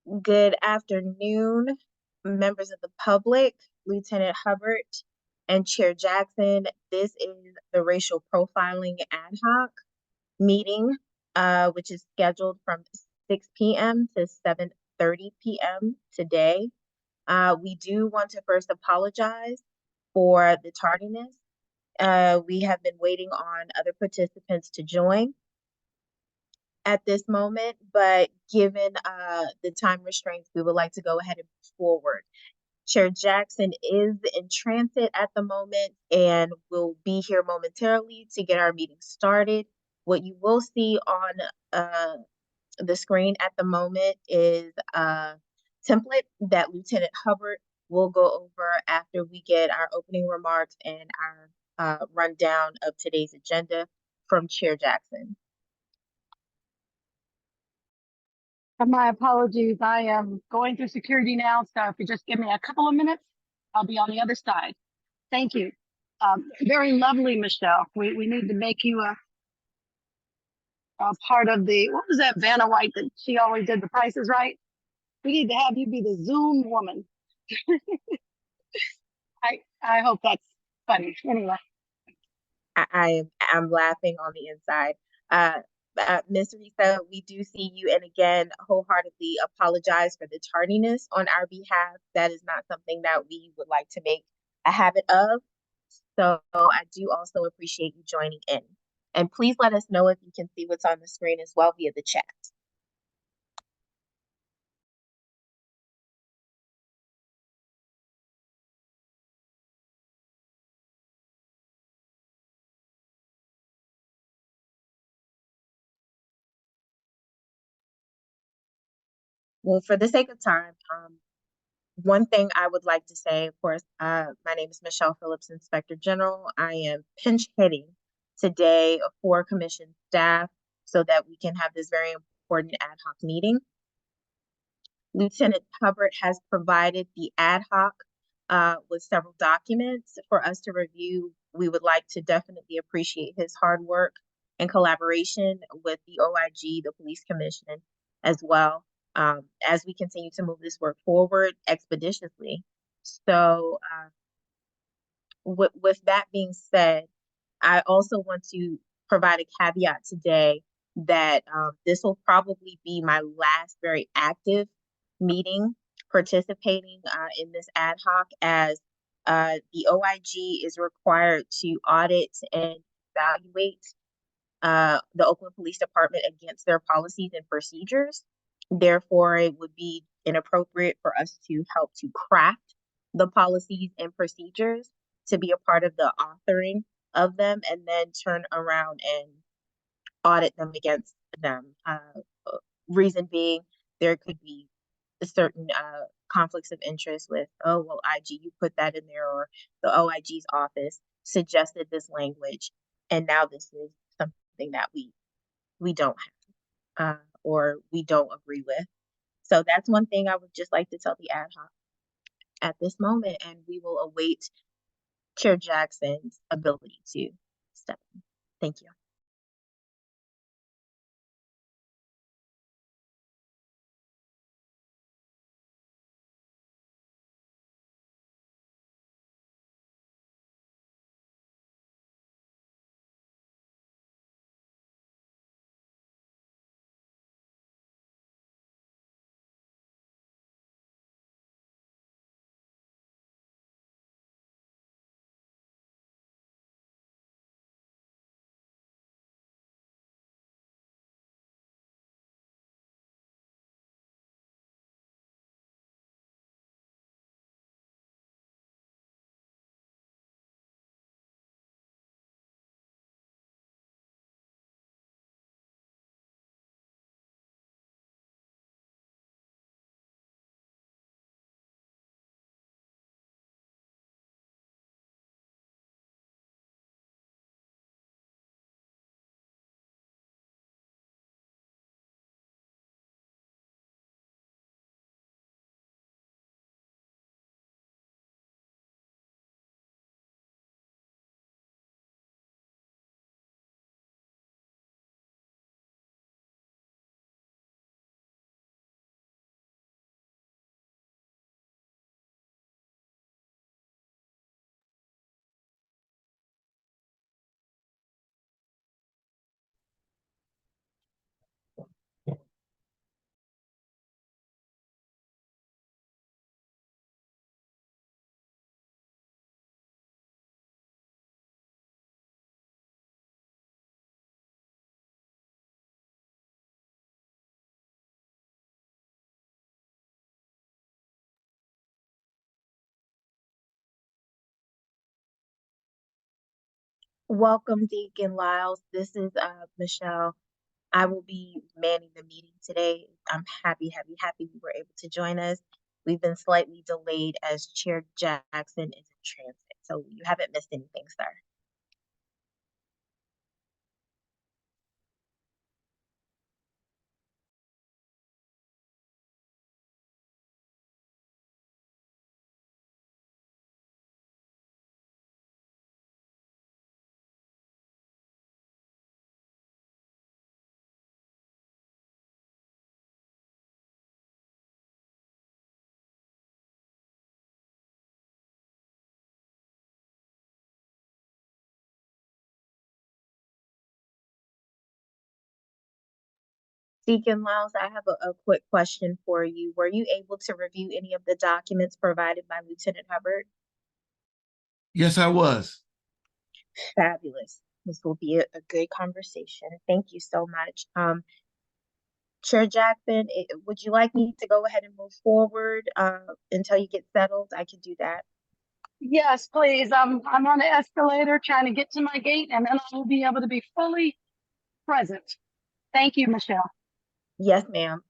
Good afternoon, members of the public, Lieutenant Hubbard and Chair Jackson. This is the racial profiling ad hoc meeting, which is scheduled from 6 p.m. to 7:30 p.m. today. We do want to first apologize for the tardiness. We have been waiting on other participants to join at this moment, but given the time restraints, we would like to go ahead and move forward. Chair Jackson is in transit at the moment and will be here momentarily to get our meeting started. What you will see on the screen at the moment is a template that Lieutenant Hubbard will go over after we get our opening remarks and our rundown of today's agenda from Chair Jackson. My apologies. I am going through security now, so if you just give me a couple of minutes, I'll be on the other side. Thank you. Very lovely, Michelle. We need to make you a part of the, what was that Vanna White that she always did, The Price is Right? We need to have you be the Zoom woman. I hope that's funny. Anyway. I'm laughing on the inside. Ms. Risa, we do see you, and again, wholeheartedly apologize for the tardiness on our behalf. That is not something that we would like to make a habit of. So I do also appreciate you joining in. And please let us know if you can see what's on the screen as well via the chat. Well, for the sake of time, one thing I would like to say, of course, my name is Michelle Phillips, Inspector General. I am pinch hitting today for commission staff so that we can have this very important ad hoc meeting. Lieutenant Hubbard has provided the ad hoc with several documents for us to review. We would like to definitely appreciate his hard work and collaboration with the OIG, the Police Commission, as well, as we continue to move this work forward expeditiously. So with that being said, I also want to provide a caveat today that this will probably be my last very active meeting participating in this ad hoc, as the OIG is required to audit and evaluate the Oakland Police Department against their policies and procedures. Therefore, it would be inappropriate for us to help to craft the policies and procedures, to be a part of the authoring of them, and then turn around and audit them against them. Reason being, there could be certain conflicts of interest with, oh, well, IG, you put that in there, or the OIG's office suggested this language, and now this is something that we don't have or we don't agree with. So that's one thing I would just like to tell the ad hoc at this moment, and we will await Chair Jackson's ability to step in. Thank you. Welcome, Deacon Lyles. This is Michelle. I will be manning the meeting today. I'm happy we were able to join us. We've been slightly delayed as Chair Jackson is in transit, so you haven't missed anything, sir. Deacon Lyles, I have a quick question for you. Were you able to review any of the documents provided by Lieutenant Hubbard? Yes, I was. Fabulous. This will be a good conversation. Thank you so much. Chair Jackson, would you like me to go ahead and move forward until you get settled? I can do that. Yes, please. I'm on the escalator trying to get to my gate, and then I will be able to be fully present. Thank you, Michelle. Yes, ma'am.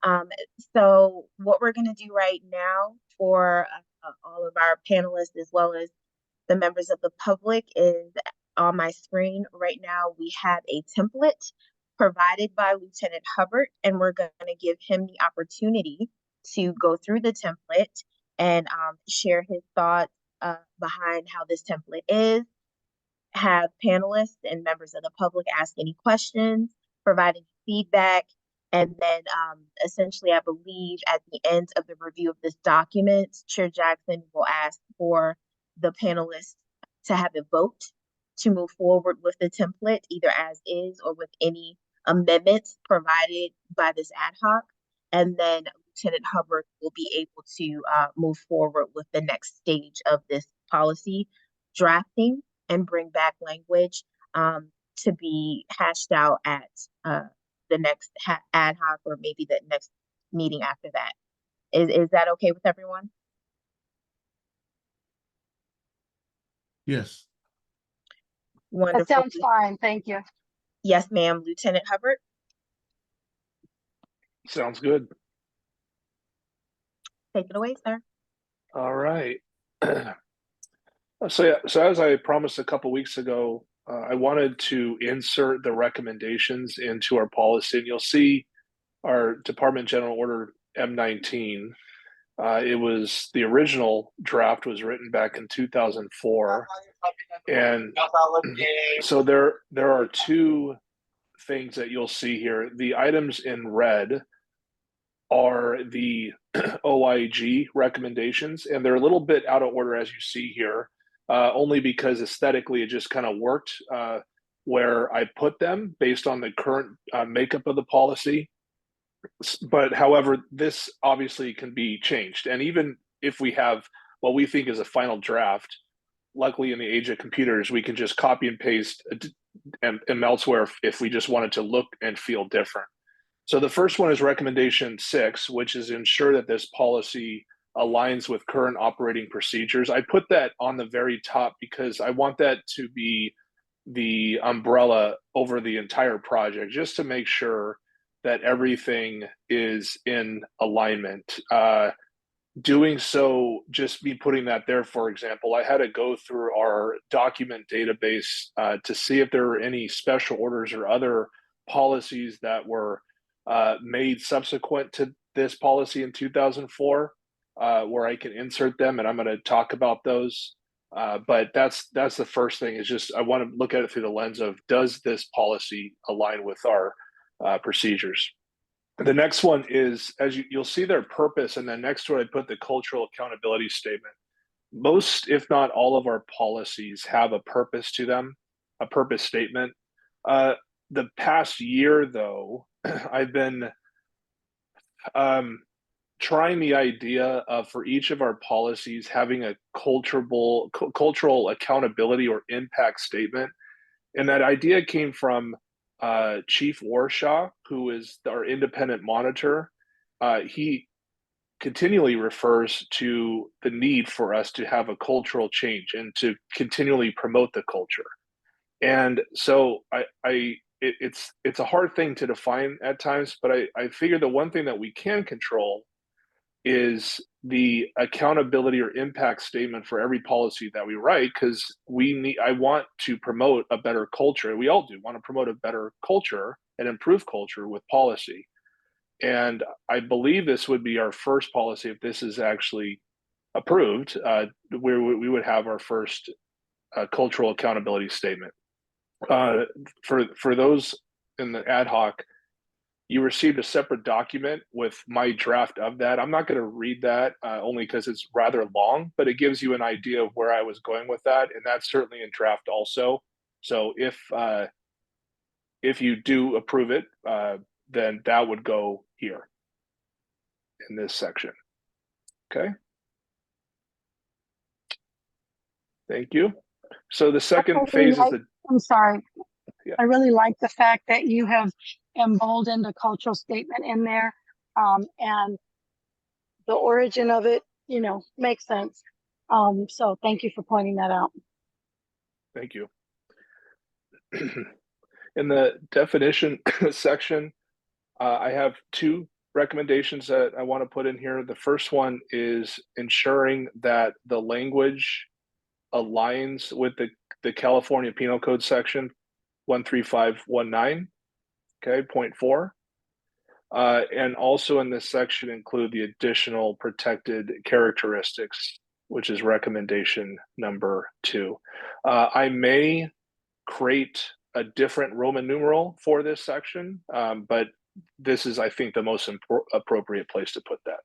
So what we're going to do right now for all of our panelists as well as the members of the public is on my screen right now, we have a template provided by Lieutenant Hubbard, and we're going to give him the opportunity to go through the template and share his thoughts behind how this template is, have panelists and members of the public ask any questions, providing feedback, and then essentially, I believe at the end of the review of this document, Chair Jackson will ask for the panelists to have a vote to move forward with the template, either as is or with any amendments provided by this ad hoc. And then Lieutenant Hubbard will be able to move forward with the next stage of this policy drafting and bring back language to be hashed out at the next ad hoc or maybe the next meeting after that. Is that okay with everyone? Yes. Wonderful. That sounds fine. Thank you. Yes, ma'am. Lieutenant Hubbard? Sounds good. Take it away, sir. All right. So as I promised a couple weeks ago, I wanted to insert the recommendations into our policy, and you'll see our Department General Order M19. It was the original draft was written back in 2004, and so there are two things that you'll see here. The items in red are the OIG recommendations, and they're a little bit out of order as you see here, only because aesthetically it just kind of worked where I put them based on the current makeup of the policy. But however, this obviously can be changed. And even if we have what we think is a final draft, luckily in the age of computers, we can just copy and paste and elsewhere if we just wanted to look and feel different. So the first one is recommendation 6, which is ensure that this policy aligns with current operating procedures. I put that on the very top because I want that to be the umbrella over the entire project, just to make sure that everything is in alignment. Doing so, just me putting that there, for example, I had to go through our document database to see if there were any special orders or other policies that were made subsequent to this policy in 2004, where I can insert them, and I'm going to talk about those. But that's the first thing, is just I want to look at it through the lens of, does this policy align with our procedures? The next one is, as you'll see their purpose, and then next to it I put the cultural accountability statement. Most, if not all, of our policies have a purpose to them, a purpose statement. The past year, though, I've been trying the idea of, for each of our policies, having a cultural accountability or impact statement. And that idea came from Chief Warshaw, who is our independent monitor. He continually refers to the need for us to have a cultural change and to continually promote the culture. And so it's a hard thing to define at times, but I figure the one thing that we can control is the accountability or impact statement for every policy that we write, because I want to promote a better culture. We all do want to promote a better culture and improve culture with policy. And I believe this would be our first policy if this is actually approved, where we would have our first cultural accountability statement. For those in the ad hoc, you received a separate document with my draft of that. I'm not going to read that only because it's rather long, but it gives you an idea of where I was going with that, and that's certainly in draft also. So if you do approve it, then that would go here in this section. Okay. Thank you. So the second phase is I'm sorry. Yeah. I really like the fact that you have emboldened a cultural statement in there, and the origin of it, makes sense. So thank you for pointing that out. Thank you. In the definition section, I have two recommendations that I want to put in here. The first one is ensuring that the language aligns with the California Penal Code section 13519, okay, point 4. And also in this section include the additional protected characteristics, which is recommendation number 2. I may create a different Roman numeral for this section, but this is, I think, the most appropriate place to put that.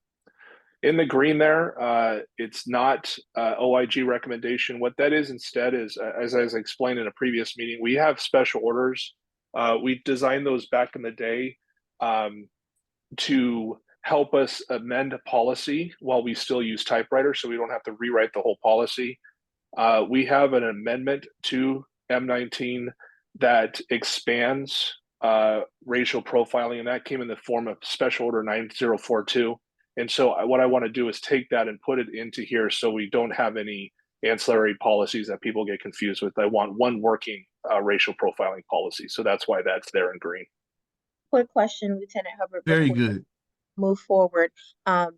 In the green there, it's not OIG recommendation. What that is instead is, as I explained in a previous meeting, we have special orders. We designed those back in the day to help us amend a policy while we still use typewriters, so we don't have to rewrite the whole policy. We have an amendment to M19 that expands racial profiling, and that came in the form of Special Order 9042. And so what I want to do is take that and put it into here so we don't have any ancillary policies that people get confused with. I want one working racial profiling policy. So that's why that's there in green. Quick question, Lieutenant Hubbard. Very before you good. Move forward. I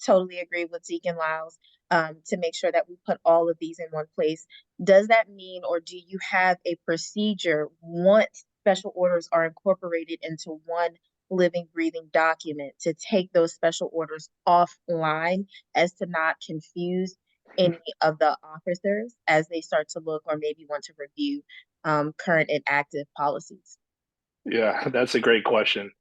totally agree with Zeke and Lyles to make sure that we put all of these in one place. Does that mean, or do you have a procedure once special orders are incorporated into one living, breathing document to take those special orders offline as to not confuse any of the officers as they start to look or maybe want to review current and active policies? Yeah, that's a great question.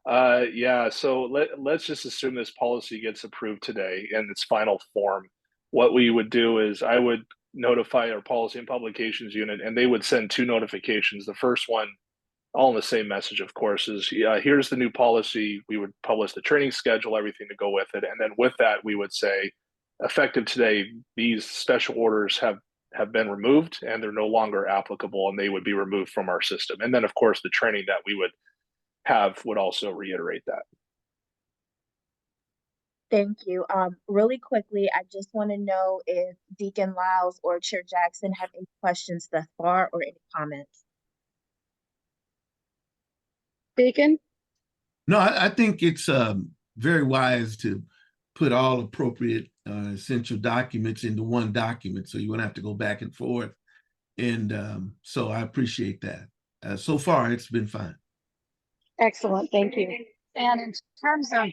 Yeah, so let's just assume this policy gets approved today in its final form. What we would do is I would notify our policy and publications unit, and they would send 2 notifications. The first one, all in the same message, of course, is here's the new policy. We would publish the training schedule, everything to go with it. And then with that, we would say, effective today, these special orders have been removed and they're no longer applicable, and they would be removed from our system. And then, of course, the training that we would have would also reiterate that. Thank you. Really quickly, I just want to know if Deacon Lyles or Chair Jackson have any questions thus far or any comments. Deacon? No, I think it's very wise to put all appropriate essential documents into one document so you won't have to go back and forth. And so I appreciate that. So far, it's been fine. Excellent, thank you. And in terms of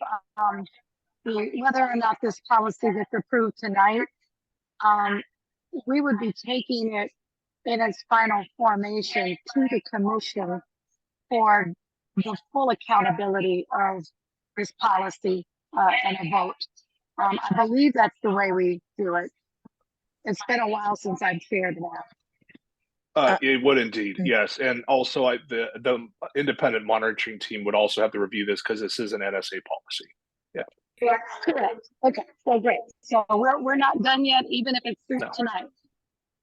whether or not this policy gets approved tonight, we would be taking it in its final formation to the commission for the full accountability of this policy and a vote. I believe that's the way we do it. It's been a while since I've shared that. It would indeed, yes. And also the independent monitoring team would also have to review this because this is an NSA policy. Yeah. Correct. Okay, well, great. So we're not done yet, even if it's through tonight.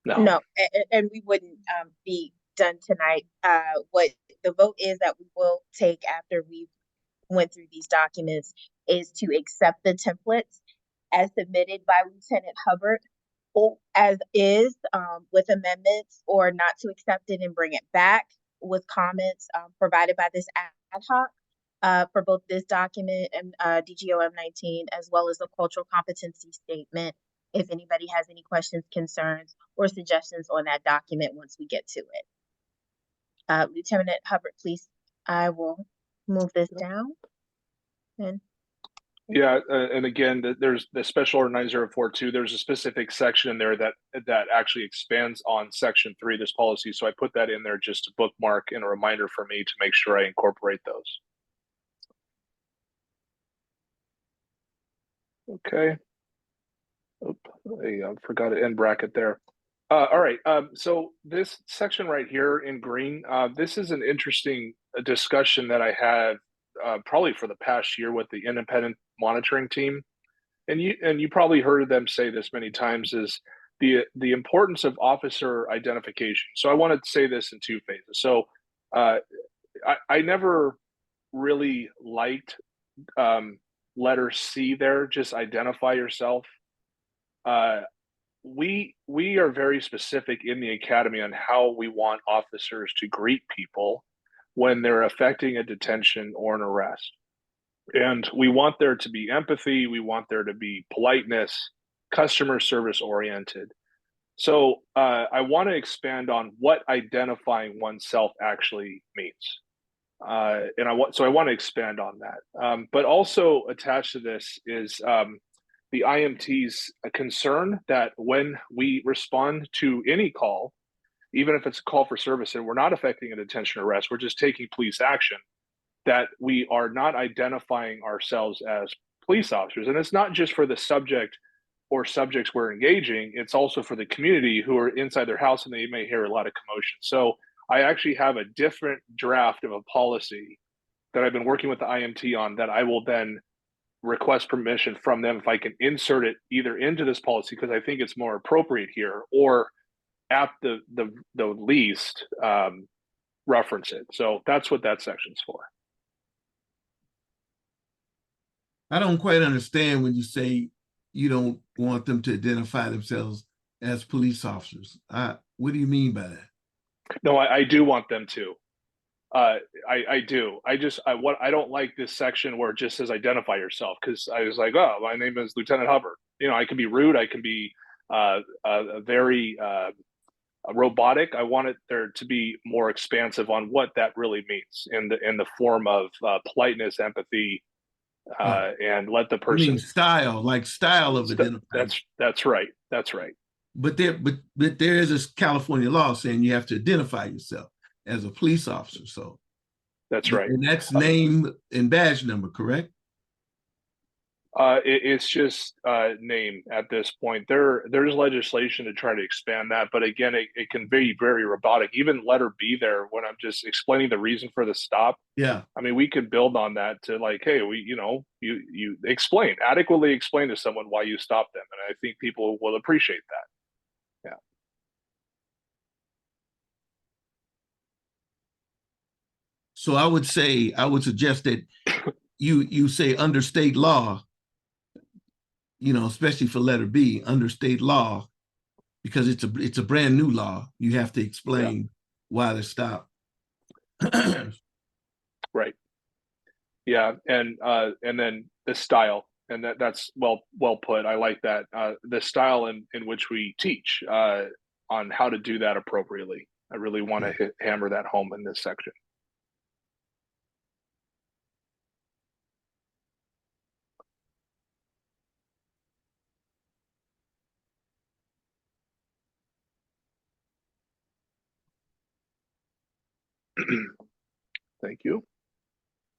No, and we wouldn't be done tonight. What the vote is that we will take after we went through these documents is to accept the templates as submitted by Lieutenant Hubbard as is, with amendments, or not to accept it and bring it back with comments provided by this ad hoc for both this document and DGO M19, as well as the cultural competency statement. If anybody has any questions, concerns, or suggestions on that document once we get to it. Lieutenant Hubbard, please, I will move this down. And Yeah, and again, there's the special order 9042. There's a specific section in there that actually expands on section 3 of this policy. So I put that in there just to bookmark and a reminder for me to make sure I incorporate those. Okay. Oop, I forgot to end bracket there. All right. So this section right here in green, this is an interesting discussion that I had probably for the past year with the independent monitoring team, and you probably heard them say this many times, is the importance of officer identification. So I wanted to say this in 2 phases. So I never really liked letter C there, just identify yourself. We are very specific in the academy on how we want officers to greet people when they're affecting a detention or an arrest. And we want there to be empathy, we want there to be politeness, customer service oriented. So I want to expand on what identifying oneself actually means. And I want to expand on that. But also attached to this is the IMT's concern that when we respond to any call, even if it's a call for service and we're not affecting a detention or arrest, we're just taking police action, that we are not identifying ourselves as police officers. And it's not just for the subject or subjects we're engaging, it's also for the community who are inside their house and they may hear a lot of commotion. So I actually have a different draft of a policy that I've been working with the IMT on that I will then request permission from them if I can insert it either into this policy because I think it's more appropriate here, or at the least reference it. So that's what that section's for. I don't quite understand when you say you don't want them to identify themselves as police officers. What do you mean by that? No, I do want them to. I do. I don't like this section where it just says identify yourself, because I was like, oh, my name is Lieutenant Hubbard. You know, I can be rude. I can be very robotic. I want it there to be more expansive on what that really means in the form of politeness, empathy, and let the person. You mean style, like style of identifying. That's right. That's right. But there is a California law saying you have to identify yourself as a police officer. So that's right. And that's name and badge number, correct? It's just name at this point. There's legislation to try to expand that, but again, it can be very robotic. Even letter B there, when I'm just explaining the reason for the stop. Yeah. I mean, we could build on that to like, hey, you adequately explain to someone why you stopped them, and I think people will appreciate that. Yeah. So I would suggest that you say under state law, especially for letter B, under state law, because it's a brand new law. You have to explain why they stopped. Right. Yeah, and then the style, and that's well put. I like that. The style in which we teach on how to do that appropriately. I really want to hammer that home in this section. Thank you.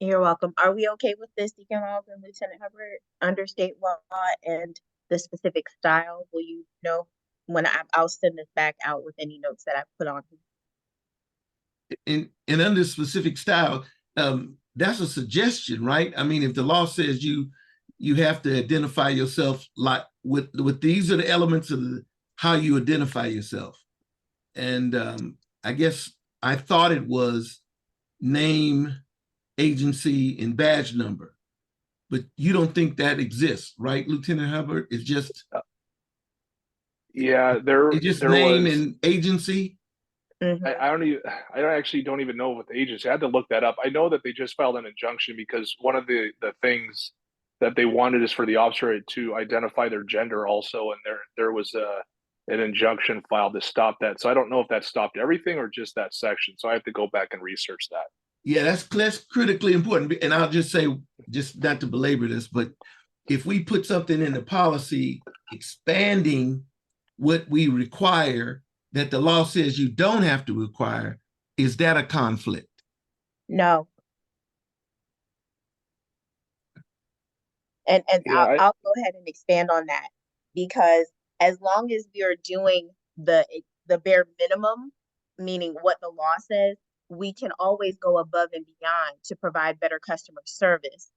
you're welcome. Are we okay with this, Deacon Walls and Lieutenant Hubbard, under state law and the specific style? Will you know when I'll send this back out with any notes that I put on? And under specific style, that's a suggestion, right? I mean, if the law says you have to identify yourself like with these are the elements of how you identify yourself. And I guess I thought it was name, agency, and badge number, but you don't think that exists, right, Lieutenant Hubbard? It's just Yeah, It's just there name was. and agency. Mhm. I don't actually don't even know what the agency. I had to look that up. I know that they just filed an injunction because one of the things that they wanted is for the officer to identify their gender also, and there was an injunction filed to stop that. So I don't know if that stopped everything or just that section. So I have to go back and research that. Yeah, that's critically important. And I'll just say, just not to belabor this, but if we put something in the policy expanding what we require that the law says you don't have to require, is that a conflict? No. And Yeah, I'll go ahead and expand on that, because as long as we are doing the bare minimum, meaning what the law says, we can always go above and beyond to provide better customer service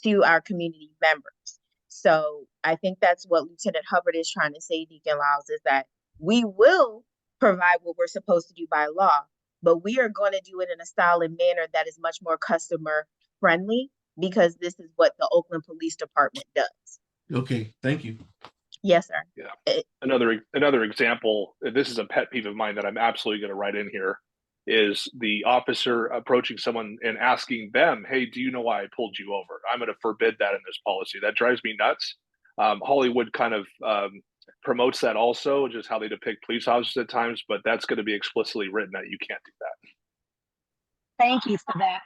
to our community members. So I think that's what Lieutenant Hubbard is trying to say, Deacon Lyles, is that we will provide what we're supposed to do by law, but we are going to do it in a style and manner that is much more customer friendly, because this is what the Oakland Police Department does. Okay, thank you. Yes, sir. Yeah. Another example, this is a pet peeve of mine that I'm absolutely going to write in here, is the officer approaching someone and asking them, "Hey, do you know why I pulled you over?" I'm going to forbid that in this policy. That drives me nuts. Hollywood kind of promotes that also, just how they depict police officers at times, but that's going to be explicitly written that you can't do that. Thank you for that.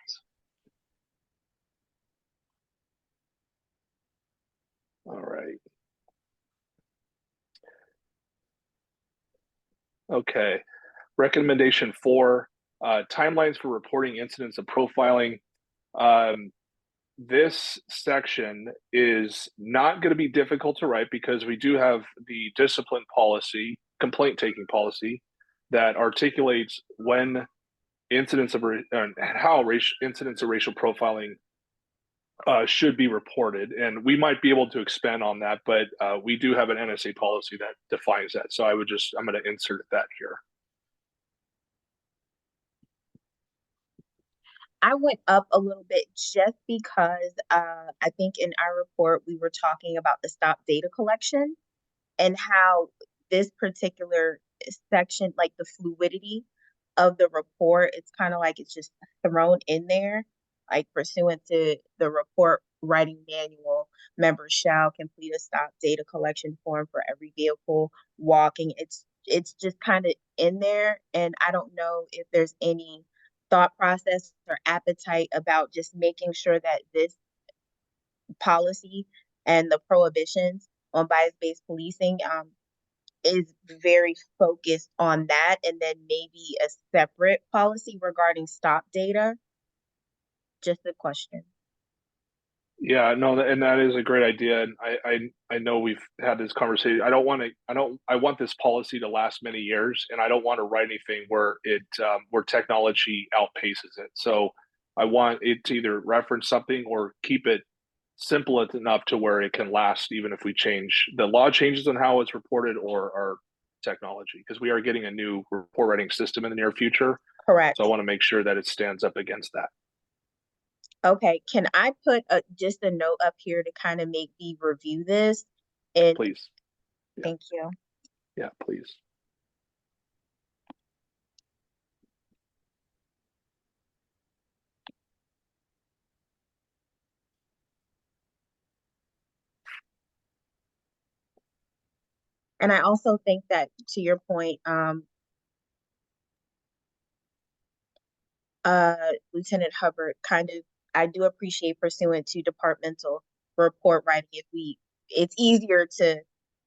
All right. Okay. Recommendation 4, timelines for reporting incidents of profiling. This section is not going to be difficult to write because we do have the discipline policy, complaint taking policy, that articulates when incidents of how incidents of racial profiling should be reported, and we might be able to expand on that, but we do have an NSA policy that defines that. So I'm going to insert that here. I went up a little bit just because I think in our report we were talking about the stop data collection and how this particular section, like the fluidity of the report, it's kind of like it's just thrown in there, like pursuant to the report writing manual, members shall complete a stop data collection form for every vehicle walking. It's just kind of in there, and I don't know if there's any thought process or appetite about just making sure that this policy and the prohibitions on bias-based policing is very focused on that, and then maybe a separate policy regarding stop data. Just a question. Yeah, no, and that is a great idea. And I know we've had this conversation. I want this policy to last many years, and I don't want to write anything where where technology outpaces it. So I want it to either reference something or keep it simple enough to where it can last, even if we change the law changes on how it's reported or our technology, because we are getting a new report writing system in the near future. Correct. So I want to make sure that it stands up against that. Okay, can I put just a note up here to kind of make me review this? And Please. yeah. Thank you. Yeah, please. And I also think that, to your point, Lieutenant Hubbard, I do appreciate pursuant to departmental report writing. It's easier to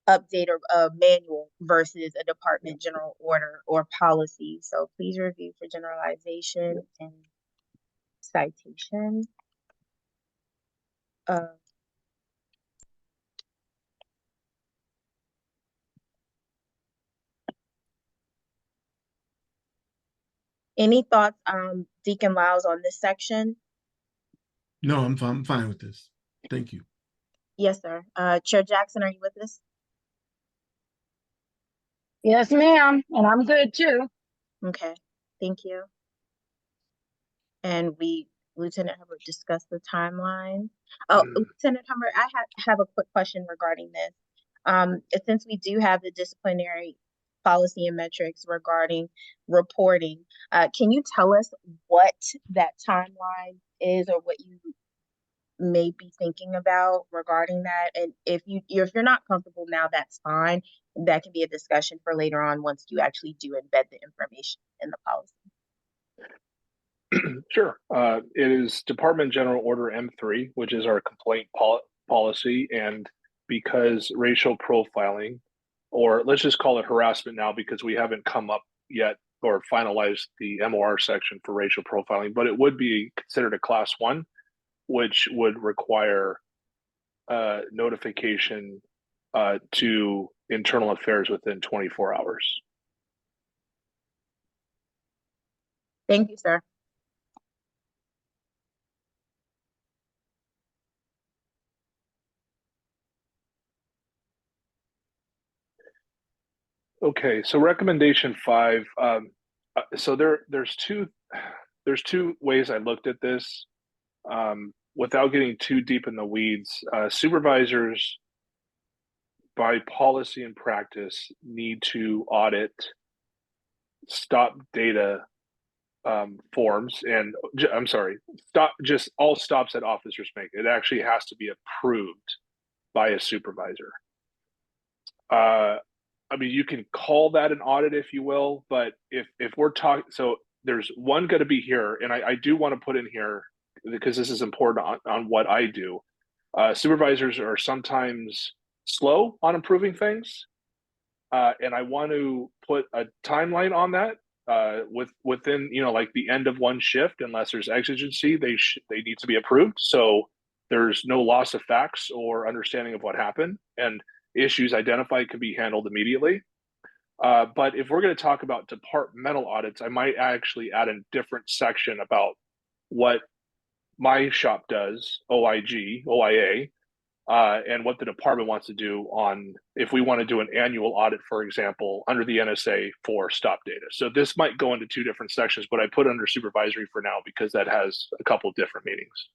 update a manual versus a department general order or policy. So please review for generalization and citation. Any thoughts, Deacon Lyles, on this section? No, I'm fine with this. Thank you. Yes, sir. Chair Jackson, are you with us? Yes, ma'am. And I'm good too. Okay, thank you. And Lieutenant Hubbard discussed the timeline. Oh, Lieutenant Hubbard, I have a quick question regarding this. Since we do have the disciplinary policy and metrics regarding reporting, can you tell us what that timeline is, or what you may be thinking about regarding that? And if you're not comfortable now, that's fine. That can be a discussion for later on once you actually do embed the information in the policy. Sure. It is Department General Order M3, which is our complaint policy. And because racial profiling, or let's just call it harassment now, because we haven't come up yet or finalized the MOR section for racial profiling, but it would be considered a class 1, which would require notification to internal affairs within 24 hours. Thank you, sir. Okay, so recommendation 5. So there's two ways I looked at this. Without getting too deep in the weeds, supervisors, by policy and practice, need to audit stop data forms, and I'm sorry, just all stops that officers make. It actually has to be approved by a supervisor. I mean, you can call that an audit if you will, but if we're talking, so there's one going to be here, and I do want to put in here, because this is important on what I do. Supervisors are sometimes slow on improving things, and I want to put a timeline on that. Within, you know, like the end of one shift, unless there's exigency, they need to be approved. So there's no loss of facts or understanding of what happened, and issues identified can be handled immediately. But if we're going to talk about departmental audits, I might actually add a different section about what my shop does, OIA, and what the department wants to do on, if we want to do an annual audit, for example, under the NSA for stop data. So this might go into 2 different sections, but I put under supervisory for now because that has a couple different meanings.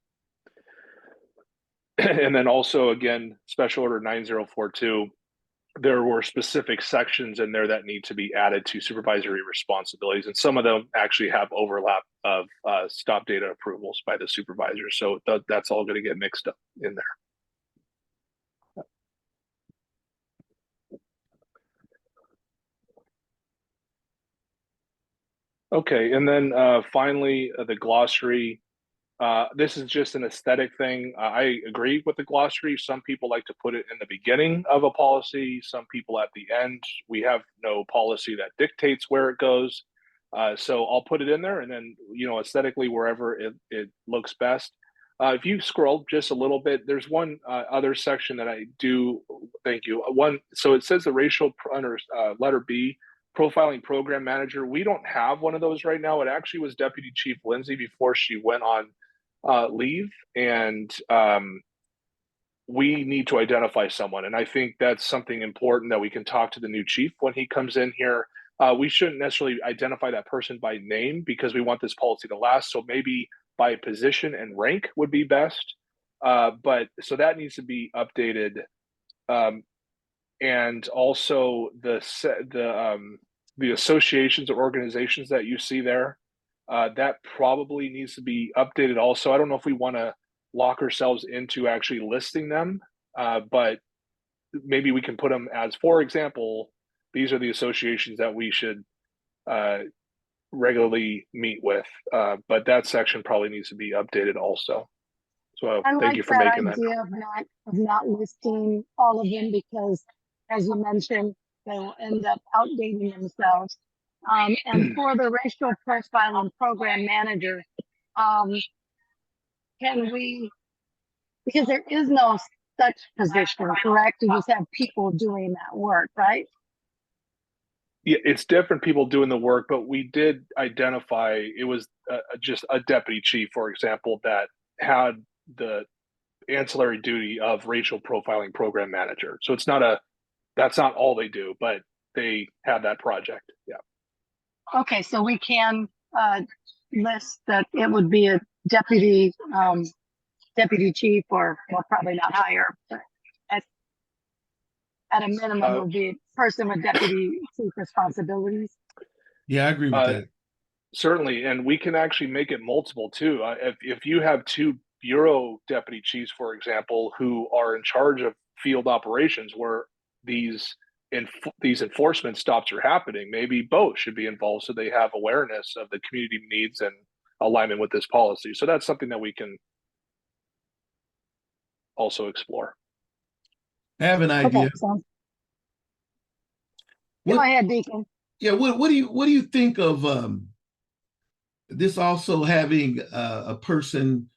And then also, again, Special Order 9042, there were specific sections in there that need to be added to supervisory responsibilities, and some of them actually have overlap of stop data approvals by the supervisor. So that's all going to get mixed up in there. Okay, and then finally, the glossary. This is just an aesthetic thing. I agree with the glossary. Some people like to put it in the beginning of a policy, some people at the end. We have no policy that dictates where it goes. So I'll put it in there, and then, you know, aesthetically, wherever it looks best. If you scroll just a little bit, there's one other section that I do, thank you. So it says the racial, under letter B, profiling program manager. We don't have one of those right now. It actually was Deputy Chief Lindsay before she went on leave, and we need to identify someone. And I think that's something important that we can talk to the new chief when he comes in here. We shouldn't necessarily identify that person by name because we want this policy to last. So maybe by position and rank would be best. But so that needs to be updated. And also the associations or organizations that you see there, that probably needs to be updated also. I don't know if we want to lock ourselves into actually listing them, but maybe we can put them as, for example, these are the associations that we should regularly meet with. But that section probably needs to be updated also. So thank you for making that. I like that idea of not listing all of them, because, as you mentioned, they will end up outdating themselves. And for the racial profiling program manager, can we, because there is no such position, correct? You just have people doing that work, right? Yeah, it's different people doing the work, but we did identify, it was just a deputy chief, for example, that had the ancillary duty of racial profiling program manager. So it's not that's not all they do, but they have that project. Yeah. Okay, so we can list that it would be a deputy chief, or well, probably not higher, but at a minimum would be a person with deputy chief responsibilities. Yeah, I agree with Uh, that. Certainly, and we can actually make it multiple too. If you have two bureau deputy chiefs, for example, who are in charge of field operations where these enforcement stops are happening, maybe both should be involved so they have awareness of the community needs and alignment with this policy. So that's something that we can also explore. I have an Okay, idea. so go What, ahead, Deacon. yeah, what do you think of this also having a person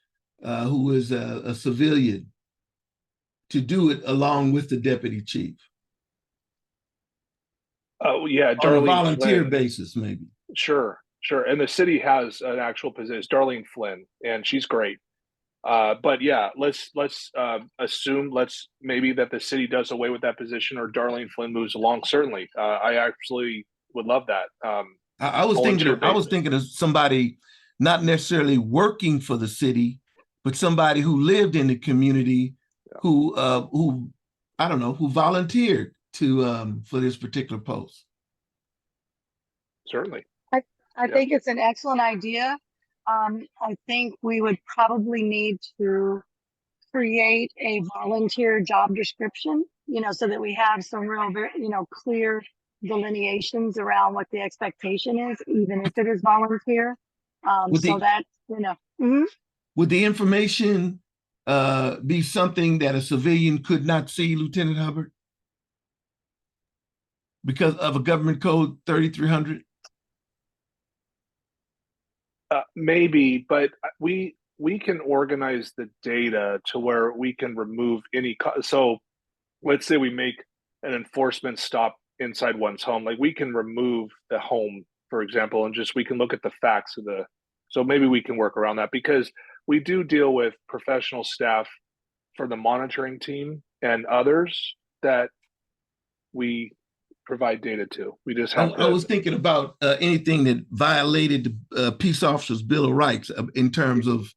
who is a civilian to do it along with the deputy chief Oh yeah, on a Darlene volunteer Flynn. basis, maybe? Sure. And the city has an actual position, Darlene Flynn, and she's great. But yeah, let's assume maybe that the city does away with that position or Darlene Flynn moves along. Certainly, I absolutely would love that. I was thinking of somebody not necessarily working for the city, but somebody who lived in the community, who I don't know, who volunteered to for this particular post. Certainly, I think it's an excellent idea. I think we would probably need to create a volunteer job description, so that we have some real, clear delineations around what the expectation is, even if it is volunteer. Would the information be something that a civilian could not see, Lieutenant Hubbard, because of a government code 3300? Maybe, but we can organize the data to where we can remove any. So let's say we make an enforcement stop inside one's home, like we can remove the home, for example, and we can look at the facts of so maybe we can work around that because we do deal with professional staff for the monitoring team and others that we provide data to. We just have I was thinking about anything that violated the peace officers' Bill of Rights in terms of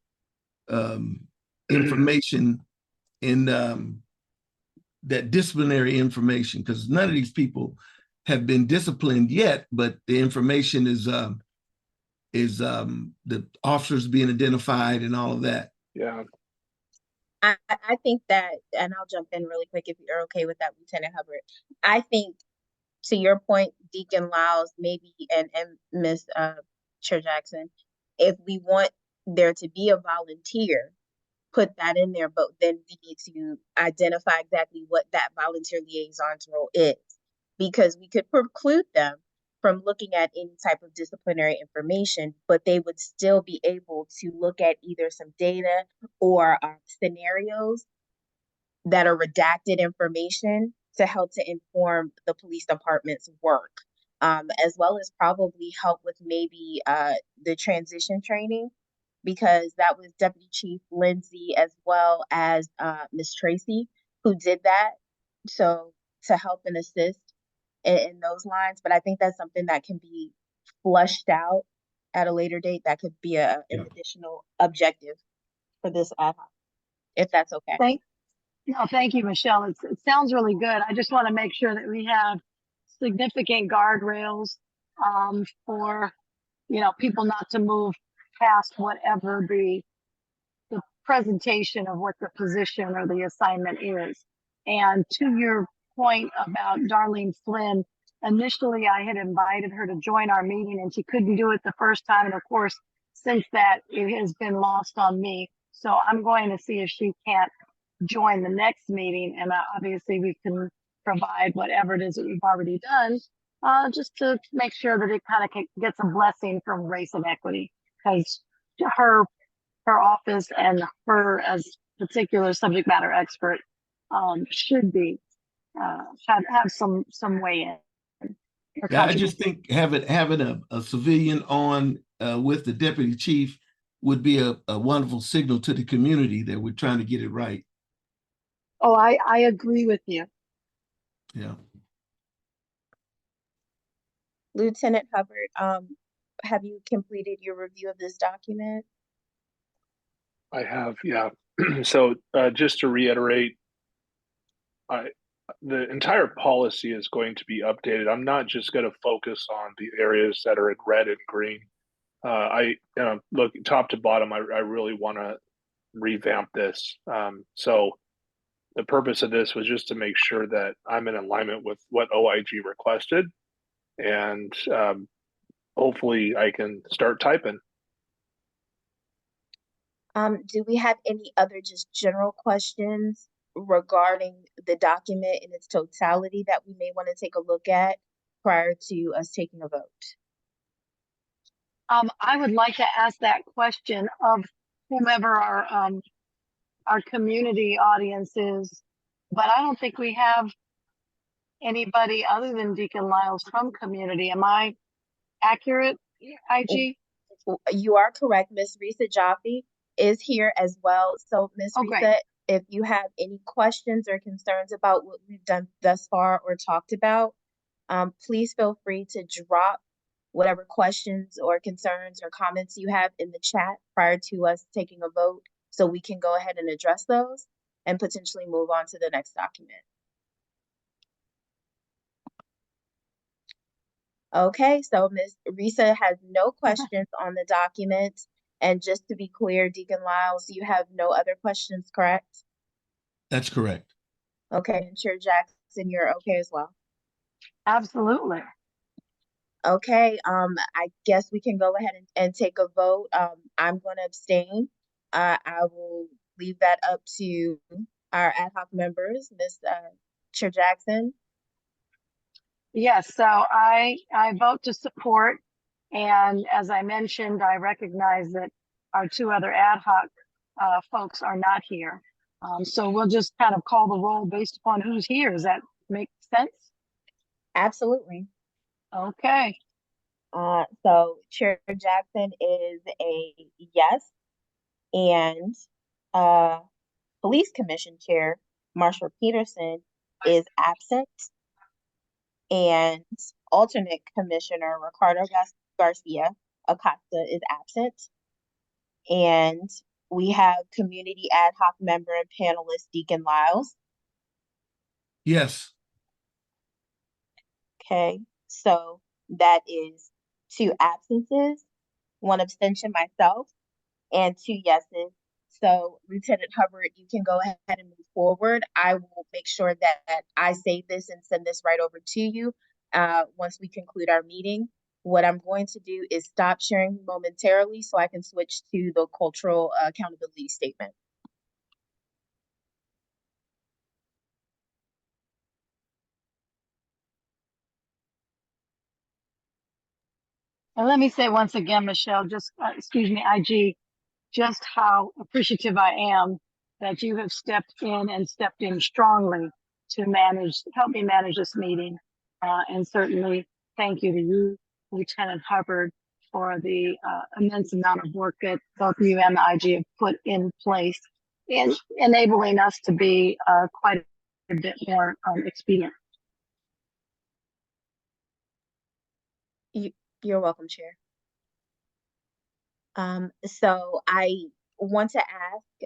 information in that disciplinary information, because none of these people have been disciplined yet, but the information is the officers being identified and all of that. Yeah. I think that, and I'll jump in really quick if you're okay with that, Lieutenant Hubbard. I think, to your point, Deacon Lyles, maybe, and Ms. Chair Jackson, if we want there to be a volunteer, put that in there, but then we need to identify exactly what that volunteer liaison's role is, because we could preclude them from looking at any type of disciplinary information, but they would still be able to look at either some data or scenarios that are redacted information to help to inform the police department's work, as well as probably help with maybe the transition training, because that was Deputy Chief Lindsay as well as Ms. Tracy who did that. So to help and assist in those lines, but I think that's something that can be flushed out at a later date. That could be an additional objective for this ad hoc, if that's okay. Thank you, Michelle. It sounds really good. I just want to make sure that we have significant guardrails for, people not to move past whatever the presentation of what the position or the assignment is. And to your point about Darlene Flynn, initially I had invited her to join our meeting and she couldn't do it the first time. And of course, since that, it has been lost on me. So I'm going to see if she can't join the next meeting. And obviously we can provide whatever it is that we've already done, just to make sure that it kind of gets a blessing from Race and Equity, because her office and her as particular subject matter expert should be have some way in. Yeah, I just think having a civilian on with the deputy chief would be a wonderful signal to the community that we're trying to get it right. Oh, I agree with you. Yeah. Lieutenant Hubbard, have you completed your review of this document? I have, yeah. So just to reiterate, the entire policy is going to be updated. I'm not just going to focus on the areas that are in red and green. I look top to bottom. I really want to revamp this. So the purpose of this was just to make sure that I'm in alignment with what OIG requested, and hopefully I can start typing. Do we have any other just general questions regarding the document in its totality that we may want to take a look at prior to us taking a vote? I would like to ask that question of whomever our community audience is, but I don't think we have anybody other than Deacon Lyles from community. Am I accurate, IG? You are correct. Miss Risa Jaffe is here as well. So Miss Oh, great. Risa, if you have any questions or concerns about what we've done thus far or talked about, please feel free to drop whatever questions or concerns or comments you have in the chat prior to us taking a vote, so we can go ahead and address those and potentially move on to the next document. Okay, so Ms. Risa has no questions on the document. And just to be clear, Deacon Lyles, you have no other questions, correct? That's correct. Okay, and Chair Jackson, you're okay as well? Absolutely. Okay, I guess we can go ahead and take a vote. I'm going to abstain. I will leave that up to our ad hoc members. Ms. Chair Jackson? Yes, so I vote to support. And as I mentioned, I recognize that our two other ad hoc folks are not here. So we'll just kind of call the roll based upon who's here. Does that make sense? Absolutely. Okay. So Chair Jackson is a yes, and Police Commission Chair Marshall Peterson is absent, and alternate Commissioner Ricardo Garcia Acosta is absent, and we have community ad hoc member and panelist Deacon Lyles. Yes. Okay, so that is 2 absences, 1 abstention myself, and 2 yeses. So Lieutenant Hubbard, you can go ahead and move forward. I will make sure that I save this and send this right over to you once we conclude our meeting. What I'm going to do is stop sharing momentarily so I can switch to the cultural accountability statement. And let me say once again, Michelle, just, excuse me, IG, just how appreciative I am that you have stepped in and stepped in strongly to help me manage this meeting. And certainly thank you to you, Lieutenant Hubbard, for the immense amount of work that both you and the IG have put in place in enabling us to be quite a bit more expedient. You're welcome, Chair. So I want to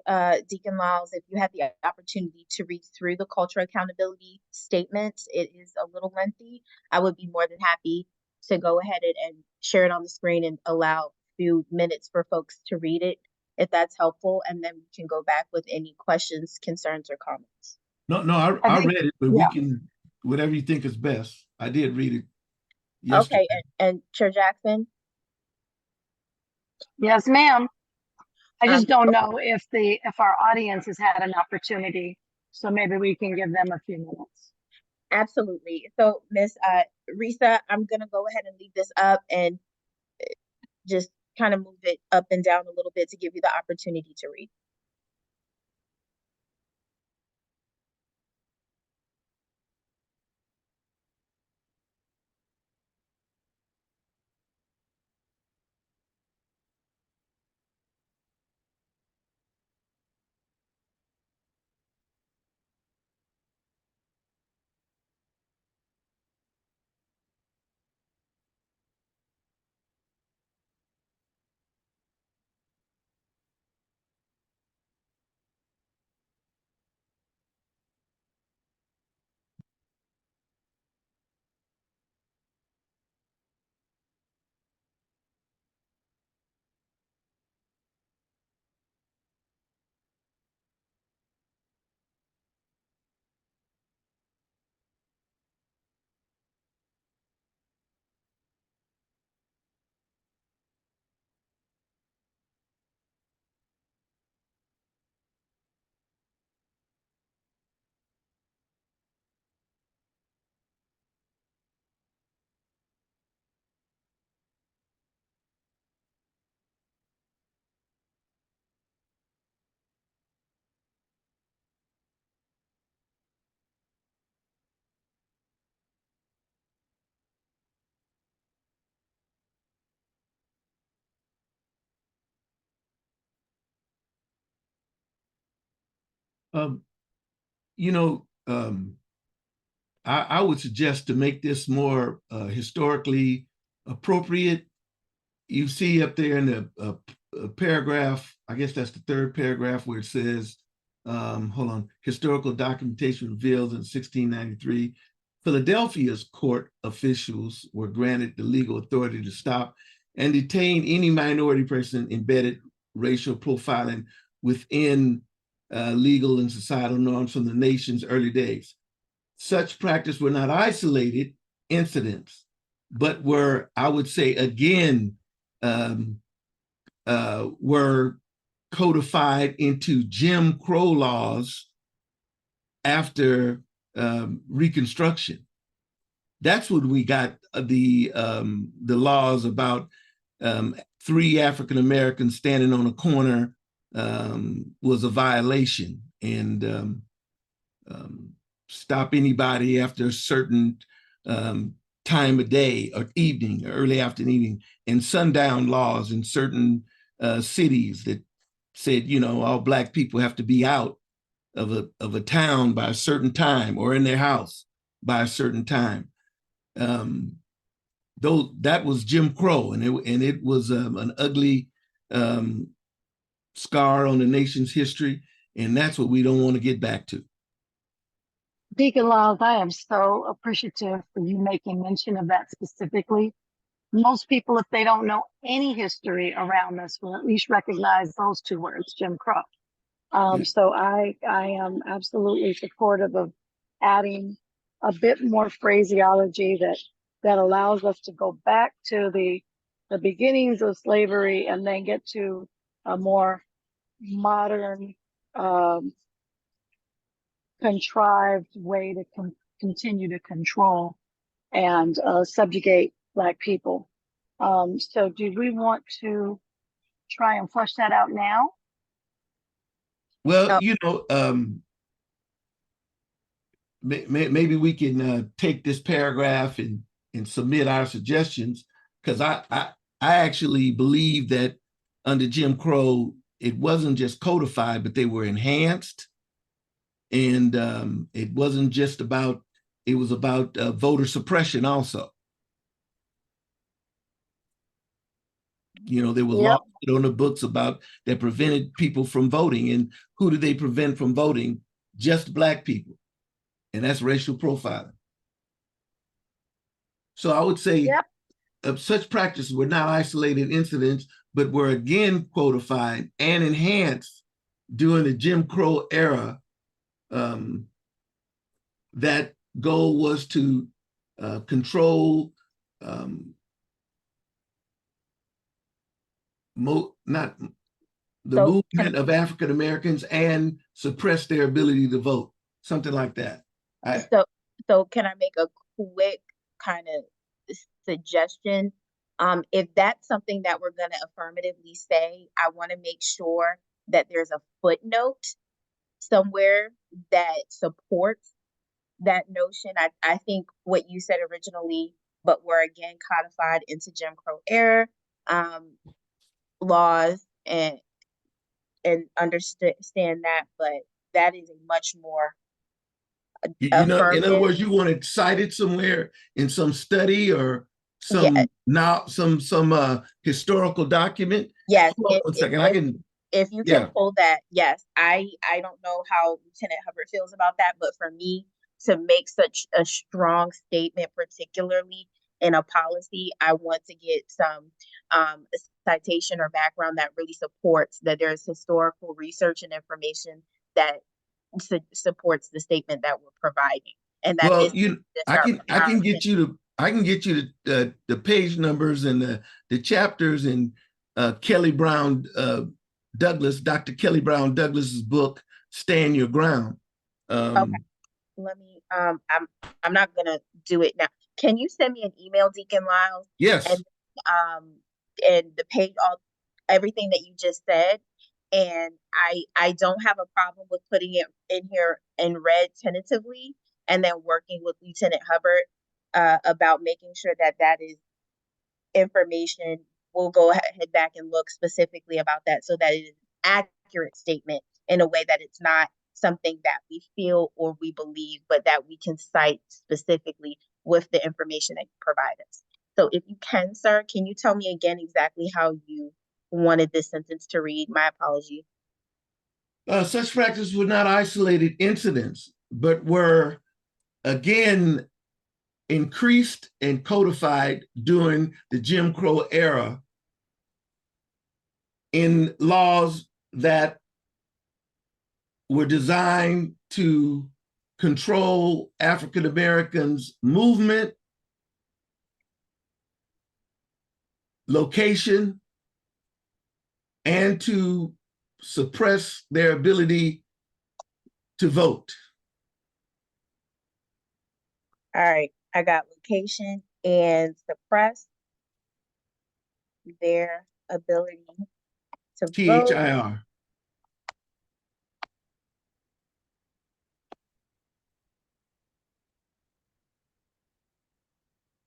ask Deacon Lyles if you had the opportunity to read through the cultural accountability statement. It is a little lengthy. I would be more than happy to go ahead and share it on the screen and allow a few minutes for folks to read it, if that's helpful, and then we can go back with any questions, concerns, or comments. No, I read it, but yeah. we can, whatever you think is best. I did read it yesterday. Okay, and Chair Jackson? Yes, ma'am. I just don't know if our audience has had an opportunity, so maybe we can give them a few minutes. Absolutely. So Ms. Risa, I'm gonna go ahead and leave this up and just kind of move it up and down a little bit to give you the opportunity to read. Um, you know, I would suggest to make this more historically appropriate. You see up there in the paragraph, I guess that's the third paragraph where it says, hold on, historical documentation reveals in 1693, Philadelphia's court officials were granted the legal authority to stop and detain any minority person embedded racial profiling within legal and societal norms from the nation's early days. Such practice were not isolated incidents, but were, I would say, again, were codified into Jim Crow laws after Reconstruction. That's when we got the laws about 3 African Americans standing on a corner was a violation, and stop anybody after a certain time of day or evening, or early afternoon, and sundown laws in certain cities that said, you know, all Black people have to be out of a town by a certain time or in their house by a certain time. Though that was Jim Crow, and it was an ugly scar on the nation's history, and that's what we don't want to get back to. Deacon Lyles, I am so appreciative for you making mention of that specifically. Most people, if they don't know any history around this, will at least recognize those 2 words, Jim Crow. So I am absolutely supportive of adding a bit more phraseology that allows us to go back to the beginnings of slavery and then get to a more modern, contrived way to continue to control and subjugate Black people. So do we want to try and flesh that out now? Well, you know, maybe we can take this paragraph and submit our suggestions, because I actually believe that under Jim Crow, it wasn't just codified, but they were enhanced. And it wasn't just about, it was about voter suppression also. You know, there was laws on the books about that prevented people from voting. And who did they prevent from voting? Just Black people. And that's racial profiling. So I would say such practices were not isolated incidents, but were again codified and enhanced during the Jim Crow era. That goal was to control not the movement of African Americans and suppress their ability to vote, something like that. So can I make a quick kind of suggestion? If that's something that we're going to affirmatively say, I want to make sure that there's a footnote somewhere that supports that notion. I think what you said originally, but were again codified into Jim Crow era laws, and understand that, but that is a much more you know, in other words, you want to cite it somewhere in some study or some some historical document. Yes. Hold on one second. If you can pull that, yes. I don't know how Lieutenant Hubbard feels about that, but for me to make such a strong statement, particularly in a policy, I want to get some citation or background that really supports that there's historical research and information that supports the statement that we're providing. And that I can get you the page numbers and the chapters in Kelly Brown Douglas, Dr. Kelly Brown Douglas's book, Stand Your Ground. Okay. Let me I'm not gonna do it now. Can you send me an email, Deacon Lyles? Yes. And the page, everything that you just said. And I don't have a problem with putting it in here in red tentatively, and then working with Lieutenant Hubbard about making sure that that is information. We'll go ahead back and look specifically about that so that it is an accurate statement in a way that it's not something that we feel or we believe, but that we can cite specifically with the information that you provide us. So if you can, sir, can you tell me again exactly how you wanted this sentence to read? My apology. Such practices were not isolated incidents, but were again increased and codified during the Jim Crow era in laws that were designed to control African Americans' movement, location, and to suppress their ability to vote. All right, I got location and suppress their ability to vote. THIR.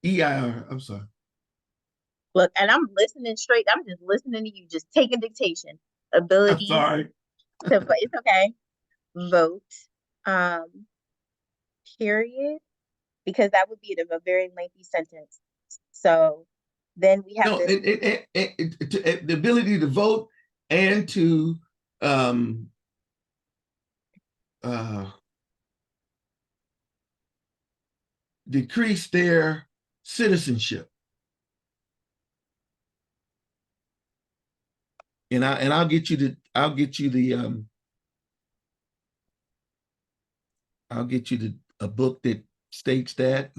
EIR, I'm sorry. Look, and I'm listening straight. I'm just listening to you, just taking dictation. I'm Ability sorry. to vote. It's okay. Vote. Period. Because that would be a very lengthy sentence. So then we have No, this. the ability to vote and to decrease their citizenship. And I'll get you a book that states that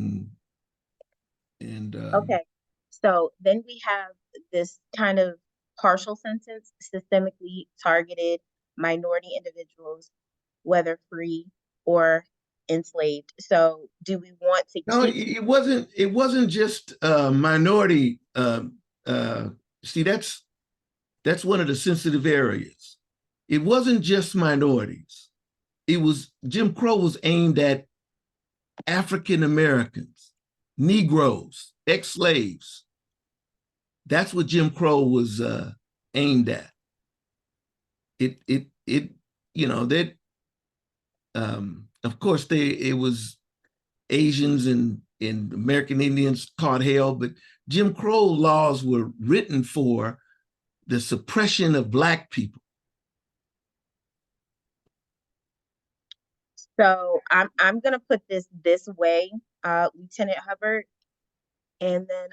Okay. So then we have this kind of partial sentence: systemically targeted minority individuals, whether free or enslaved. So do we want to no, keep? it wasn't just minority. See, that's one of the sensitive areas. It wasn't just minorities. It was Jim Crow was aimed at African Americans, Negroes, ex-slaves. That's what Jim Crow was aimed at. It you know that of course it was Asians and American Indians caught hell, but Jim Crow laws were written for the suppression of Black people. So I'm gonna put this way, Lieutenant Hubbard, and then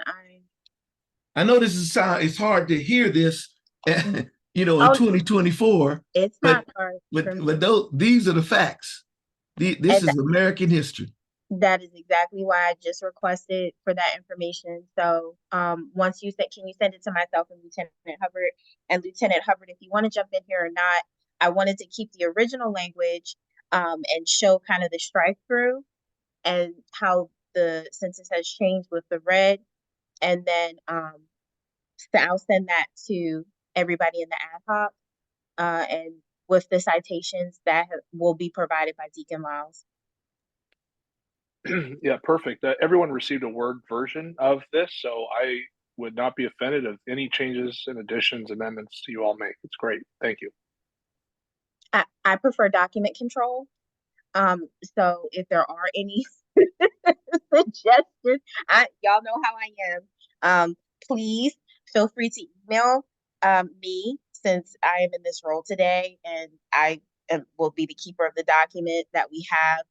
I know this is it's hard to hear this, in Oh, 2024, it's but not hard for me. these are the facts. This And is American history. that is exactly why I just requested for that information. So once you said, can you send it to myself and Lieutenant Hubbard? And Lieutenant Hubbard, if you want to jump in here or not, I wanted to keep the original language and show kind of the strike through and how the census has changed with the red. And then so I'll send that to everybody in the ad hoc and with the citations that will be provided by Deacon Lyles. Yeah, perfect. Everyone received a Word version of this, so I would not be offended of any changes and additions, amendments you all make. It's great. Thank you. I prefer document control. So if there are any suggestions, y'all know how I am. Please feel free to email me, since I am in this role today and I will be the keeper of the document that we have.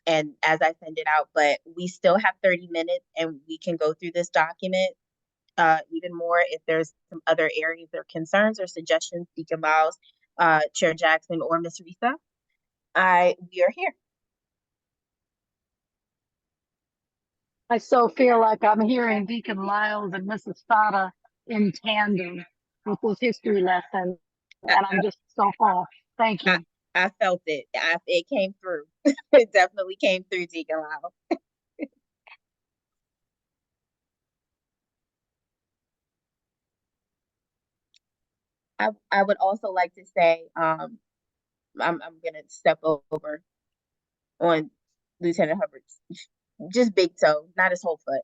And as I send it out, but we still have 30 minutes and we can go through this document even more if there's some other areas or concerns or suggestions. Deacon Lyles, Chair Jackson, or Ms. Risa, we are here. I so feel like I'm hearing Deacon Lyles and Mrs. Sada in tandem with this history lesson, and I'm just so full. Thank you. I felt it. It came through. It definitely came through, Deacon Lyles. I would also like to say, I'm gonna step over on Lieutenant Hubbard's just big toe, not his whole foot.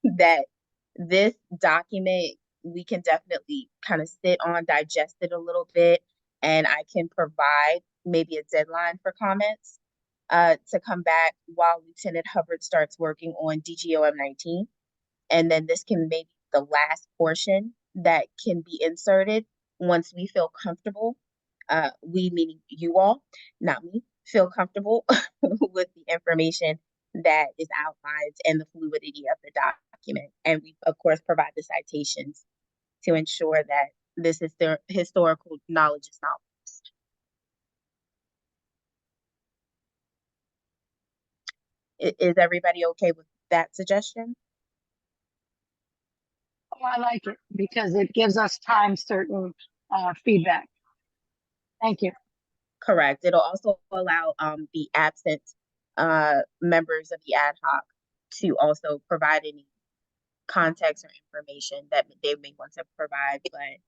That this document we can definitely kind of sit on, digest it a little bit, and I can provide maybe a deadline for comments to come back while Lieutenant Hubbard starts working on DGOM 19. And then this can maybe the last portion that can be inserted once we feel comfortable. We, meaning you all, not me, feel comfortable with the information that is outlined and the fluidity of the document. And we, of course, provide the citations to ensure that this is their historical knowledge is not lost. Is everybody okay with that suggestion? Oh, I like it because it gives us time certain feedback. Thank you. Correct. It'll also allow the absent members of the ad hoc to also provide any context or information that they may want to provide. But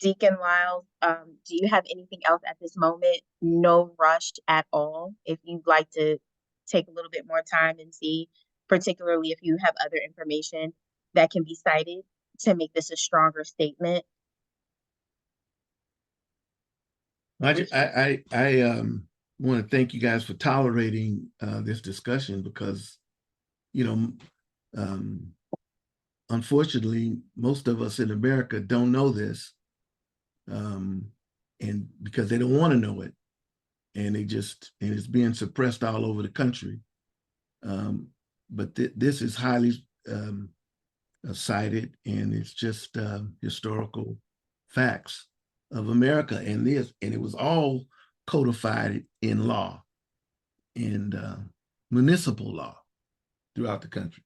Deacon Lyles, do you have anything else at this moment? No rush at all. If you'd like to take a little bit more time and see, particularly if you have other information that can be cited to make this a stronger statement. I want to thank you guys for tolerating this discussion because, you know, unfortunately, most of us in America don't know this, and because they don't want to know it, and it's being suppressed all over the country. But this is highly cited, and it's just historical facts of America, and it was all codified in law and municipal law throughout the country.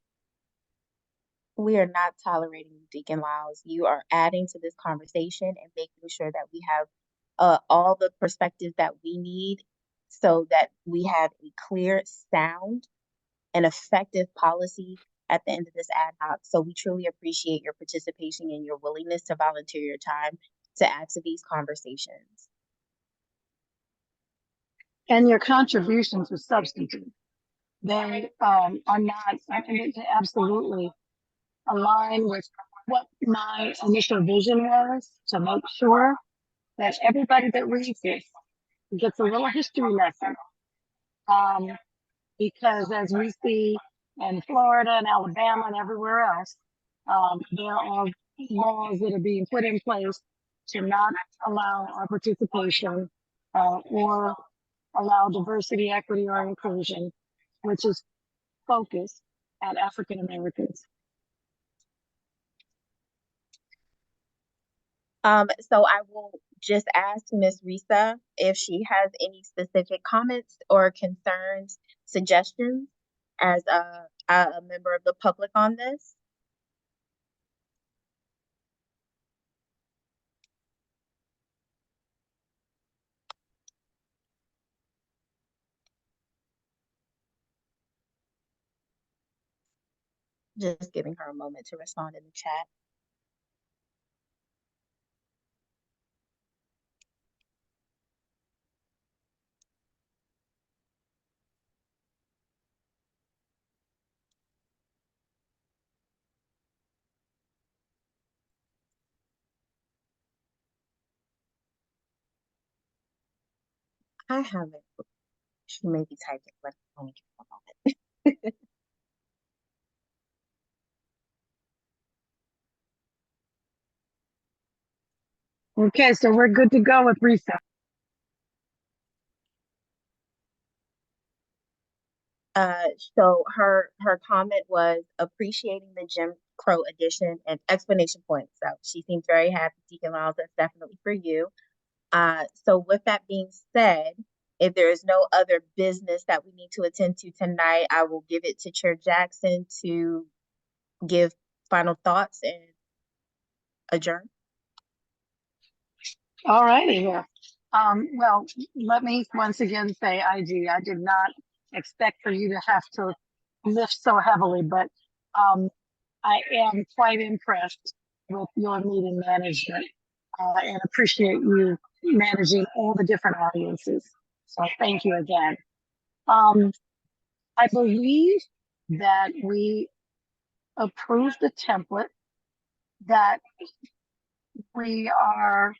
We are not tolerating Deacon Lyles. You are adding to this conversation and making sure that we have all the perspectives that we need so that we have a clear, sound, and effective policy at the end of this ad hoc. So we truly appreciate your participation and your willingness to volunteer your time to add to these conversations. And your contributions were substantive. They are not absolutely align with what my initial vision was, to make sure that everybody that reads this gets a little history lesson. Because as we see in Florida and Alabama and everywhere else, there are laws that are being put in place to not allow our participation or allow diversity, equity, or inclusion, which is focused at African Americans. So I will just ask Ms. Risa if she has any specific comments or concerns, suggestions as a member of the public on this. Just giving her a moment to respond in the chat. I haven't. She may be typing, but only give her a moment. Okay, so we're good to go with Risa. So her comment was appreciating the Jim Crow edition and explanation points. So she seems very happy. Deacon Lyles, that's definitely for you. So with that being said, if there is no other business that we need to attend to tonight, I will give it to Chair Jackson to give final thoughts and adjourn. All righty. Well, let me once again say, IG, I did not expect for you to have to lift so heavily, but I am quite impressed with your meeting management and appreciate you managing all the different audiences. So thank you again. I believe that we approved the template, that we are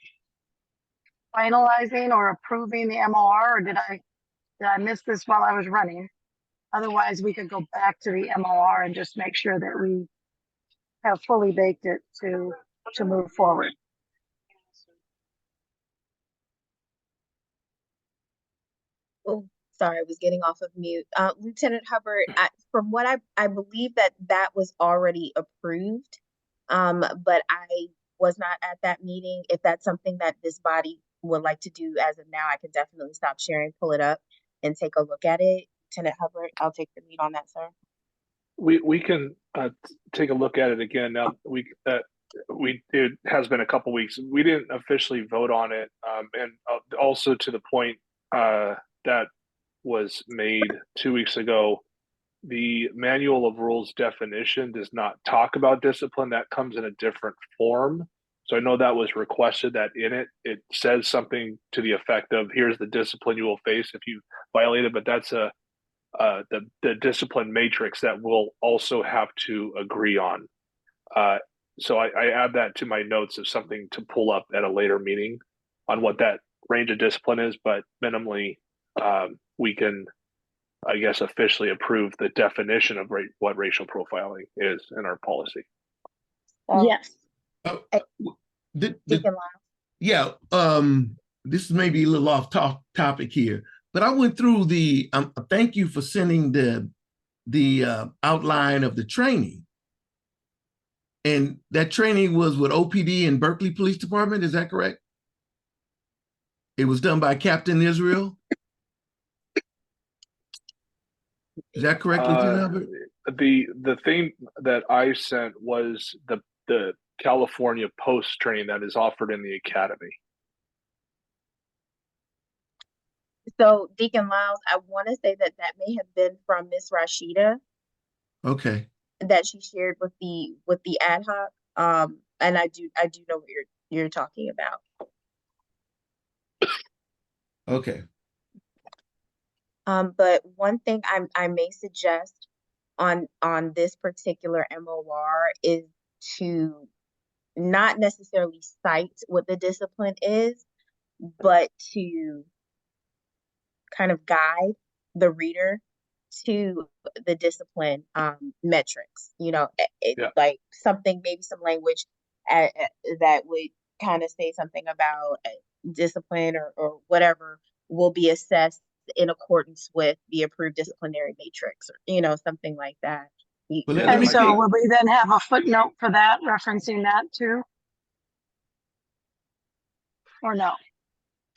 finalizing or approving the MOR, or did I miss this while I was running? Otherwise, we could go back to the MOR and just make sure that we have fully baked it to move forward. Oh, sorry, I was getting off of mute. Lieutenant Hubbard, from what I believe that was already approved, but I was not at that meeting. If that's something that this body would like to do as of now, I can definitely stop sharing, pull it up, and take a look at it. Lieutenant Hubbard, I'll take the lead on that, sir. We can take a look at it again now. It has been a couple weeks. We didn't officially vote on it, and also to the point that was made 2 weeks ago, the manual of rules definition does not talk about discipline. That comes in a different form. So I know that was requested, that in it says something to the effect of, here's the discipline you will face if you violate it, but that's the discipline matrix that we'll also have to agree on. So I add that to my notes of something to pull up at a later meeting on what that range of discipline is, but minimally we can, I guess, officially approve the definition of what racial profiling is in our policy. Yes. Deacon Lyles. Yeah, this may be a little off topic here, but I went through the, thank you for sending the outline of the training. And that training was with OPD and Berkeley Police Department, is that correct? It was done by Captain Israel? Is that correct, Lieutenant Hubbard? The thing that I sent was the California Post training that is offered in the academy. So Deacon Lyles, I want to say that may have been from Miss Rashida. Okay. That she shared with the ad hoc. And I do know what you're talking about. Okay. But one thing I may suggest on this particular MOR is to not necessarily cite what the discipline is, but to kind of guide the reader to the discipline metrics, like something, maybe some language that would kind of say something about discipline or whatever will be assessed in accordance with the approved disciplinary matrix, or something like that. And so will we then have a footnote for that, referencing that too? Or no?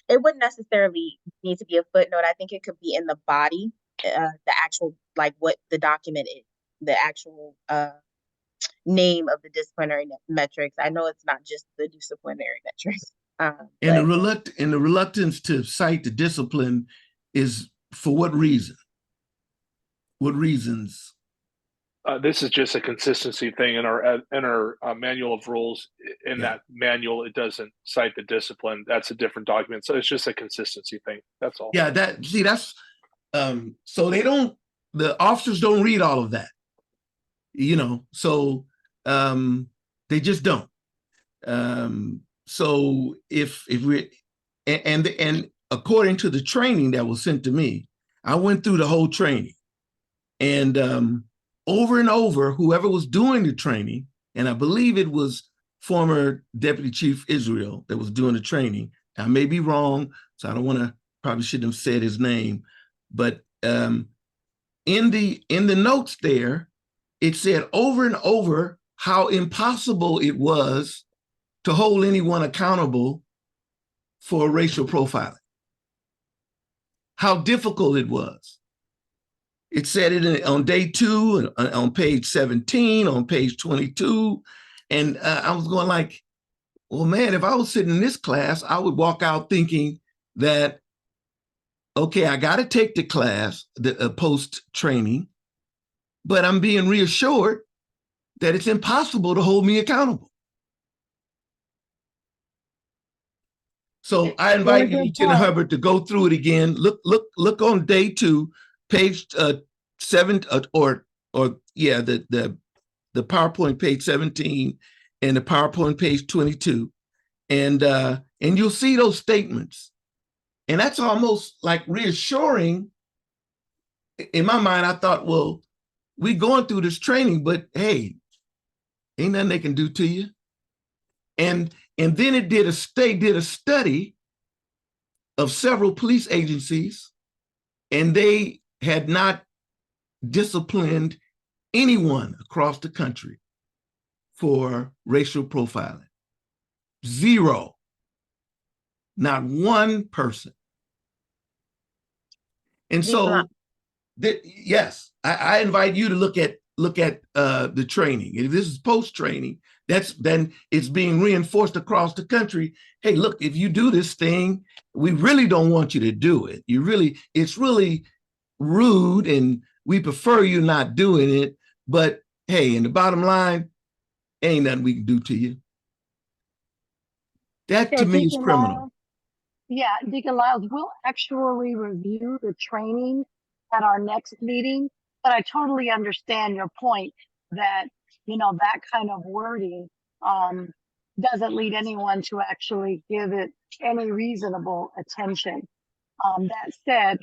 It wouldn't necessarily need to be a footnote. I think it could be in the body, the actual, like what the document is, the actual name of the disciplinary metrics. I know it's not just the disciplinary metrics. And the reluctance to cite the discipline is for what reason? What reasons? This is just a consistency thing in our manual of rules. In that manual, it doesn't cite the discipline. That's a different document. So it's just a consistency thing. That's all. Yeah, that's so the officers don't read all of that, so they just don't. So if we and according to the training that was sent to me, I went through the whole training, and over and over, whoever was doing the training, and I believe it was former Deputy Chief Israel that was doing the training. I may be wrong, so I don't want to, probably shouldn't have said his name, but in the notes there, it said over and over how impossible it was to hold anyone accountable for racial profiling. How difficult it was. It said it on day 2, on page 17, on page 22. And I was going like, well, man, if I was sitting in this class, I would walk out thinking that, okay, I got to take the class, the post training, but I'm being reassured that it's impossible to hold me accountable. So I invite you, Lieutenant Hubbard, to go through it again. Look on day 2, page 7, the PowerPoint page 17 and the PowerPoint page 22, and And you'll see those statements. And that's almost like reassuring. In my mind, I thought, well, we're going through this training, but hey, ain't nothing they can do to you. And then it did a study of several police agencies, and they had not disciplined anyone across the country for racial profiling. Zero. Not one person. And so, yes, I invite you to look at the training. If this is post-training, then it's being reinforced across the country. Hey, look, if you do this thing, we really don't want you to do it. It's really rude, and we prefer you not doing it. But hey, in the bottom line, ain't nothing we can do to you. That to me is criminal. Yeah, Deacon Lyles, we'll actually review the training at our next meeting, but I totally understand your point that, that kind of wording doesn't lead anyone to actually give it any reasonable attention. That said,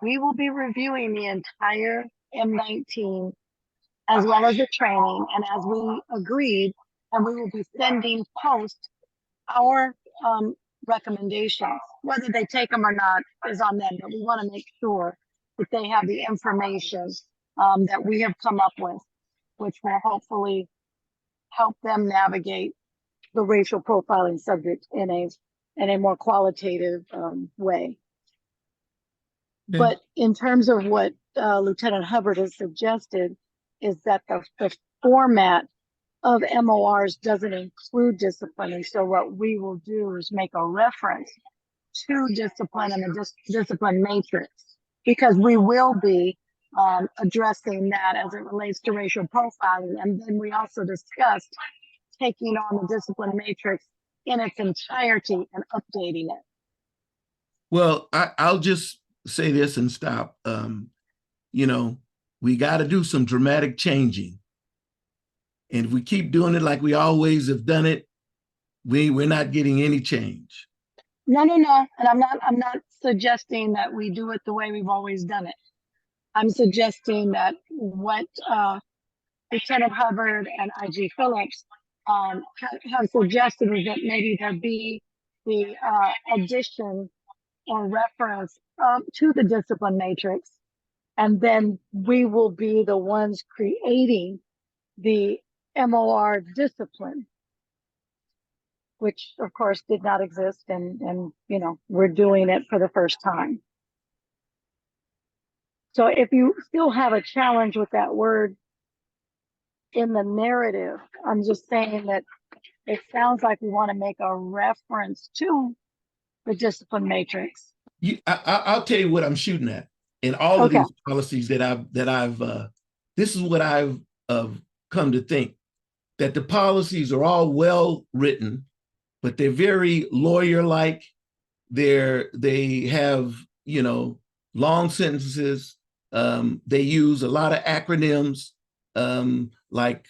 we will be reviewing the entire M19 as well as the training, and as we agreed, and we will be sending post our recommendations. Whether they take them or not is on them, but we want to make sure that they have the information that we have come up with, which will hopefully help them navigate the racial profiling subject in a more qualitative way. Okay. But in terms of what Lieutenant Hubbard has suggested, is that the format of MORs doesn't include disciplining. So what we will do is make a reference to discipline and the discipline matrix, because we will be addressing that as it relates to racial profiling. And then we also discussed taking on the discipline matrix in its entirety and updating it. Well, I'll just say this and stop. We got to do some dramatic changing. And if we keep doing it like we always have done it, we're not getting any change. No. And I'm not suggesting that we do it the way we've always done it. I'm suggesting that what Lieutenant Hubbard and IG Phillips have suggested is that maybe there be the addition or reference to the discipline matrix, and then we will be the ones creating the MOR discipline, which of course did not exist, and we're doing it for the first time. So if you still have a challenge with that word in the narrative, I'm just saying that it sounds like we want to make a reference to the discipline matrix. I'll tell you what I'm shooting at in all of these policies that I've this is what I've come to think, that the policies are all well written, but they're very lawyer-like. They have, long sentences. They use a lot of acronyms, like,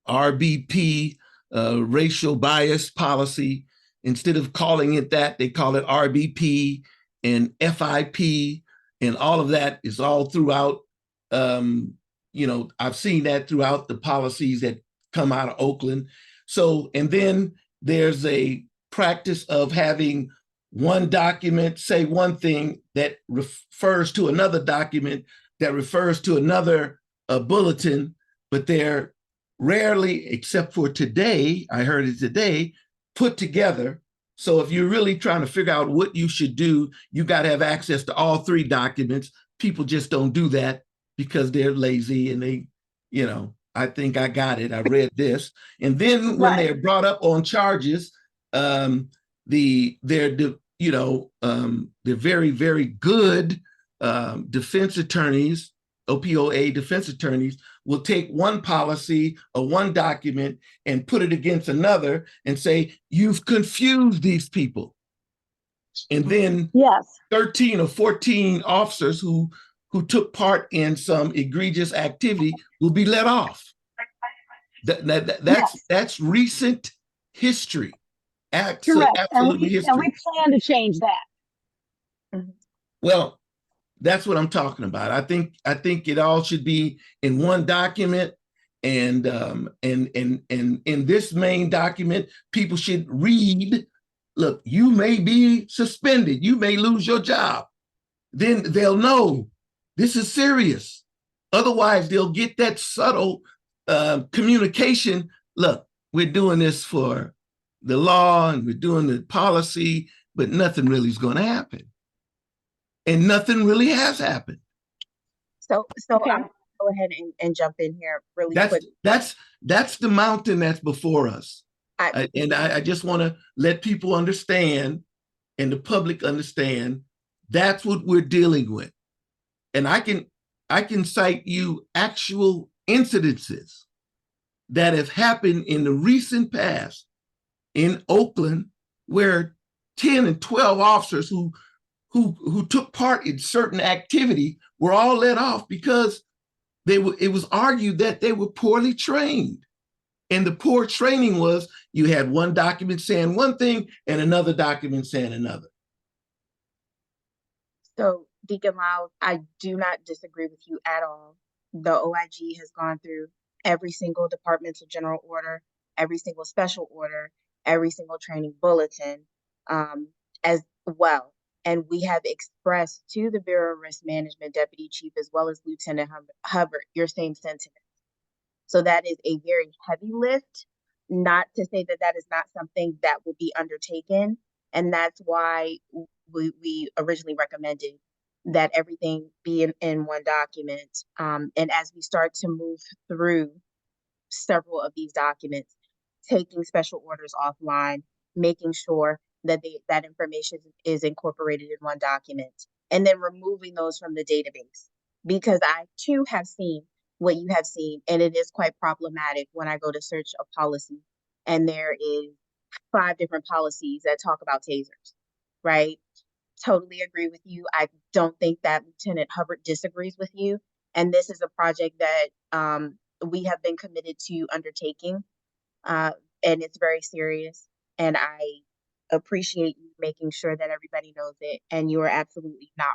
RBP, racial bias policy. Instead of calling it that, they call it RBP and FIP, and all of that is all throughout. I've seen that throughout the policies that come out of Oakland. So, and then there's a practice of having one document say one thing that refers to another document that refers to another bulletin, but they're rarely, except for today, I heard it today, put together. So if you're really trying to figure out what you should do, you got to have access to all three documents. People just don't do that because they're lazy and they, I think I got it. I read this. And then when they're brought up on charges, they're very, very good defense attorneys, OPOA defense attorneys, will take one policy or one document and put it against another and say, you've confused these people. And then 13 or 14 officers who took part in some egregious activity will be let off. That's recent history. Correct. And Absolutely we history. plan to change that. Well, that's what I'm talking about. I think it all should be in one document, and in this main document, people should read. Look, you may be suspended. You may lose your job. Then they'll know this is serious. Otherwise, they'll get that subtle communication. Look, we're doing this for the law and we're doing the policy, but nothing really is going to happen. And nothing really has happened. So Okay. I'm gonna go ahead and jump in here really quick. That's the mountain that's before us. I I just want to let people understand, and the public understand, that's what we're dealing with. And I can cite you actual incidences that have happened in the recent past in Oakland, where 10 and 12 officers who took part in certain activity were all let off because it was argued that they were poorly trained. And the poor training was, you had one document saying one thing and another document saying another. So, Deacon Lyles, I do not disagree with you at all. The OIG has gone through every single departmental general order, every single special order, every single training bulletin, as well. And we have expressed to the Bureau of Risk Management Deputy Chief, as well as Lieutenant Hubbard, your same sentiment. So that is a very heavy lift, not to say that that is not something that will be undertaken. And that's why we originally recommended that everything be in one document. And as we start to move through several of these documents, taking special orders offline, making sure that that information is incorporated in one document, and then removing those from the database. Because I too have seen what you have seen, and it is quite problematic when I go to search a policy and there is 5 different policies that talk about tasers, right? Totally agree with you. I don't think that Lieutenant Hubbard disagrees with you. And this is a project that we have been committed to undertaking, and it's very serious. And I appreciate you making sure that everybody knows it. And you are absolutely not wrong.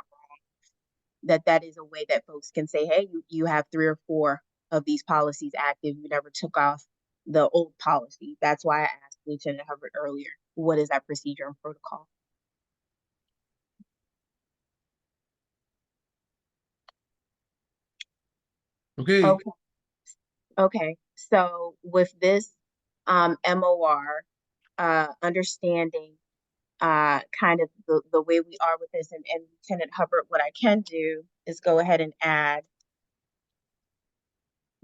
That is a way that folks can say, hey, you have 3 or 4 of these policies active. You never took off the old policy. That's why I asked Lieutenant Hubbard earlier, what is that procedure and protocol? Okay. Okay. So with this MOR, understanding kind of the way we are with this, and Lieutenant Hubbard, what I can do is go ahead and add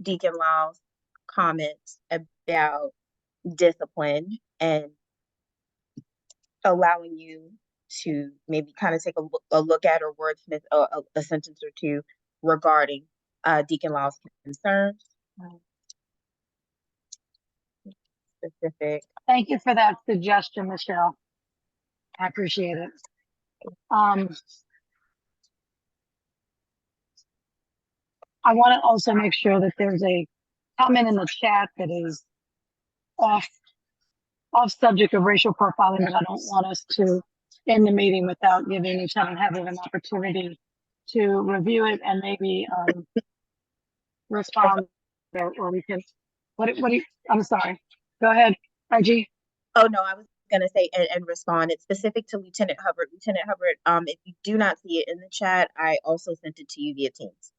Deacon Lyles' comments about discipline and allowing you to maybe kind of take a look at or wordsmith a sentence or two regarding Deacon Lyles' concerns. Specific. Thank you for that suggestion, Michelle. I appreciate it. I want to also make sure that there's a comment in the chat that is off subject of racial profiling, but I don't want us to end the meeting without giving Lieutenant Hubbard an opportunity to review it and maybe respond, or we can. What do you? I'm sorry. Go ahead, IG. Oh no, I was gonna say and respond. It's specific to Lieutenant Hubbard. Lieutenant Hubbard, if you do not see it in the chat, I also sent it to you via Teams.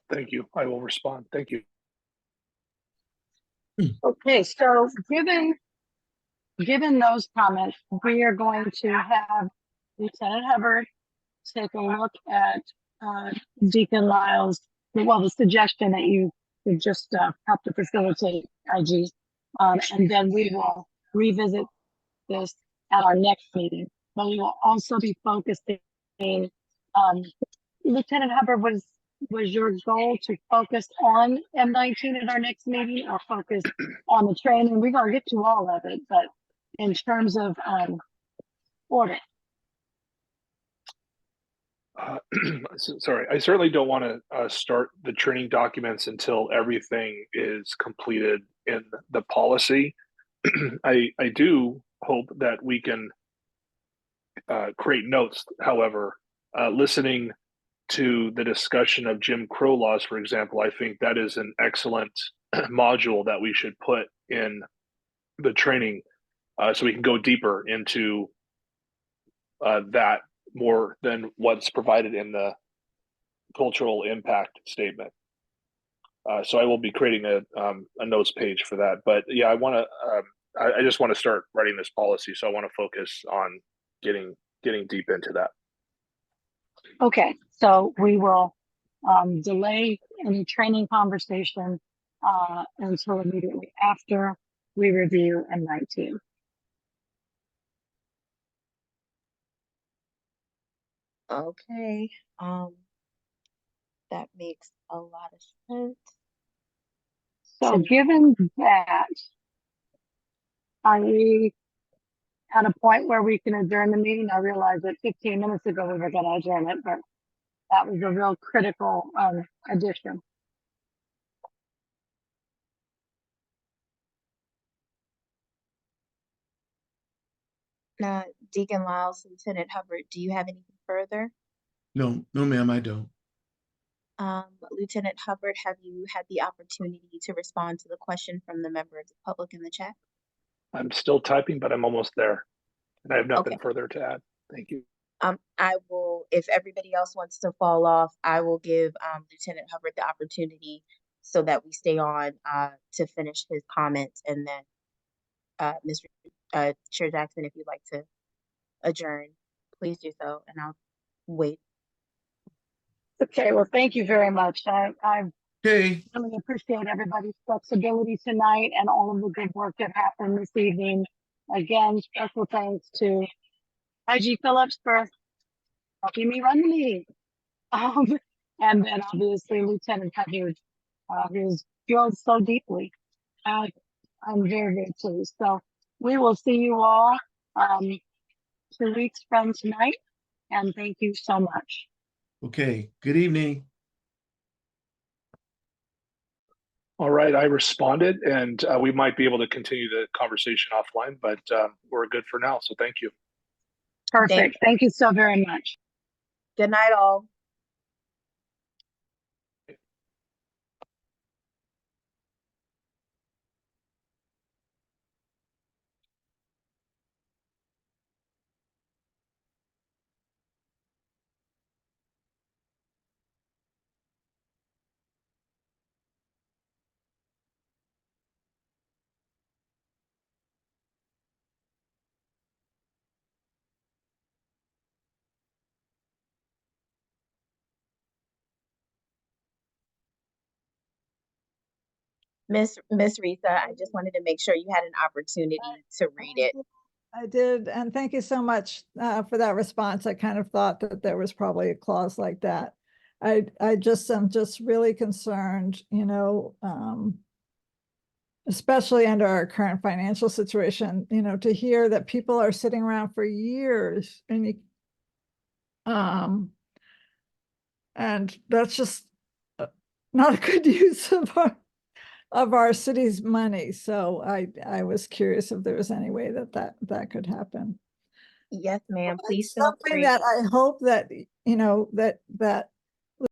Thank you. I will respond. Thank you. Okay, so given those comments, we are going to have Lieutenant Hubbard take a look at Deacon Lyles, well, the suggestion that you just helped to facilitate, IG, and then we will revisit this at our next meeting. But we will also be focusing. Lieutenant Hubbard, was your goal to focus on M19 at our next meeting, or focus on the training? We're gonna get to all of it, but in terms of order. Sorry, I certainly don't want to start the training documents until everything is completed in the policy. I do hope that we can create notes. However, listening to the discussion of Jim Crow laws, for example, I think that is an excellent module that we should put in the training, so we can go deeper into that more than what's provided in the cultural impact statement. So I will be creating a notes page for that. But yeah, I just want to start writing this policy, so I want to focus on getting deep into that. Okay, so we will delay any training conversation until immediately after we review M19. Okay, that makes a lot of sense. So given that, are we at a point where we can adjourn the meeting? I realized that 15 minutes ago we were going to adjourn it, but that was a real critical addition. Now, Deacon Lyles, Lieutenant Hubbard, do you have anything further? No, ma'am, I don't. Lieutenant Hubbard, have you had the opportunity to respond to the question from the member of the public in the chat? I'm still typing, but I'm almost there, and I have nothing Okay. further to add. Thank you. I will, if everybody else wants to fall off, I will give Lieutenant Hubbard the opportunity so that we stay on to finish his comments, and then Chair Jackson, if you'd like to adjourn, please do so, and I'll wait. Okay, well, thank you very much. I Okay, really appreciate everybody's flexibility tonight and all of the good work that happened this evening. Again, special thanks to IG Phillips for helping me run the meeting. And then obviously Lieutenant Hubbard, who's drilled so deeply. I'm very, very pleased. So we will see you all 2 weeks from tonight. And thank you so much. okay, good evening. All right, I responded, and we might be able to continue the conversation offline, but we're good for now. So thank you. Perfect. Thank you so very much. Good night, all. Miss Risa, I just wanted to make sure you had an opportunity to read it. I did, and thank you so much for that response. I kind of thought that there was probably a clause like that. I just am just really concerned, you know, especially under our current financial situation, you know, to hear that people are sitting around for years and that's just not a good use of our city's money. So I was curious if there was any way that could happen. Yes, ma'am. Well, Please it's feel something free. that I hope that, you know, that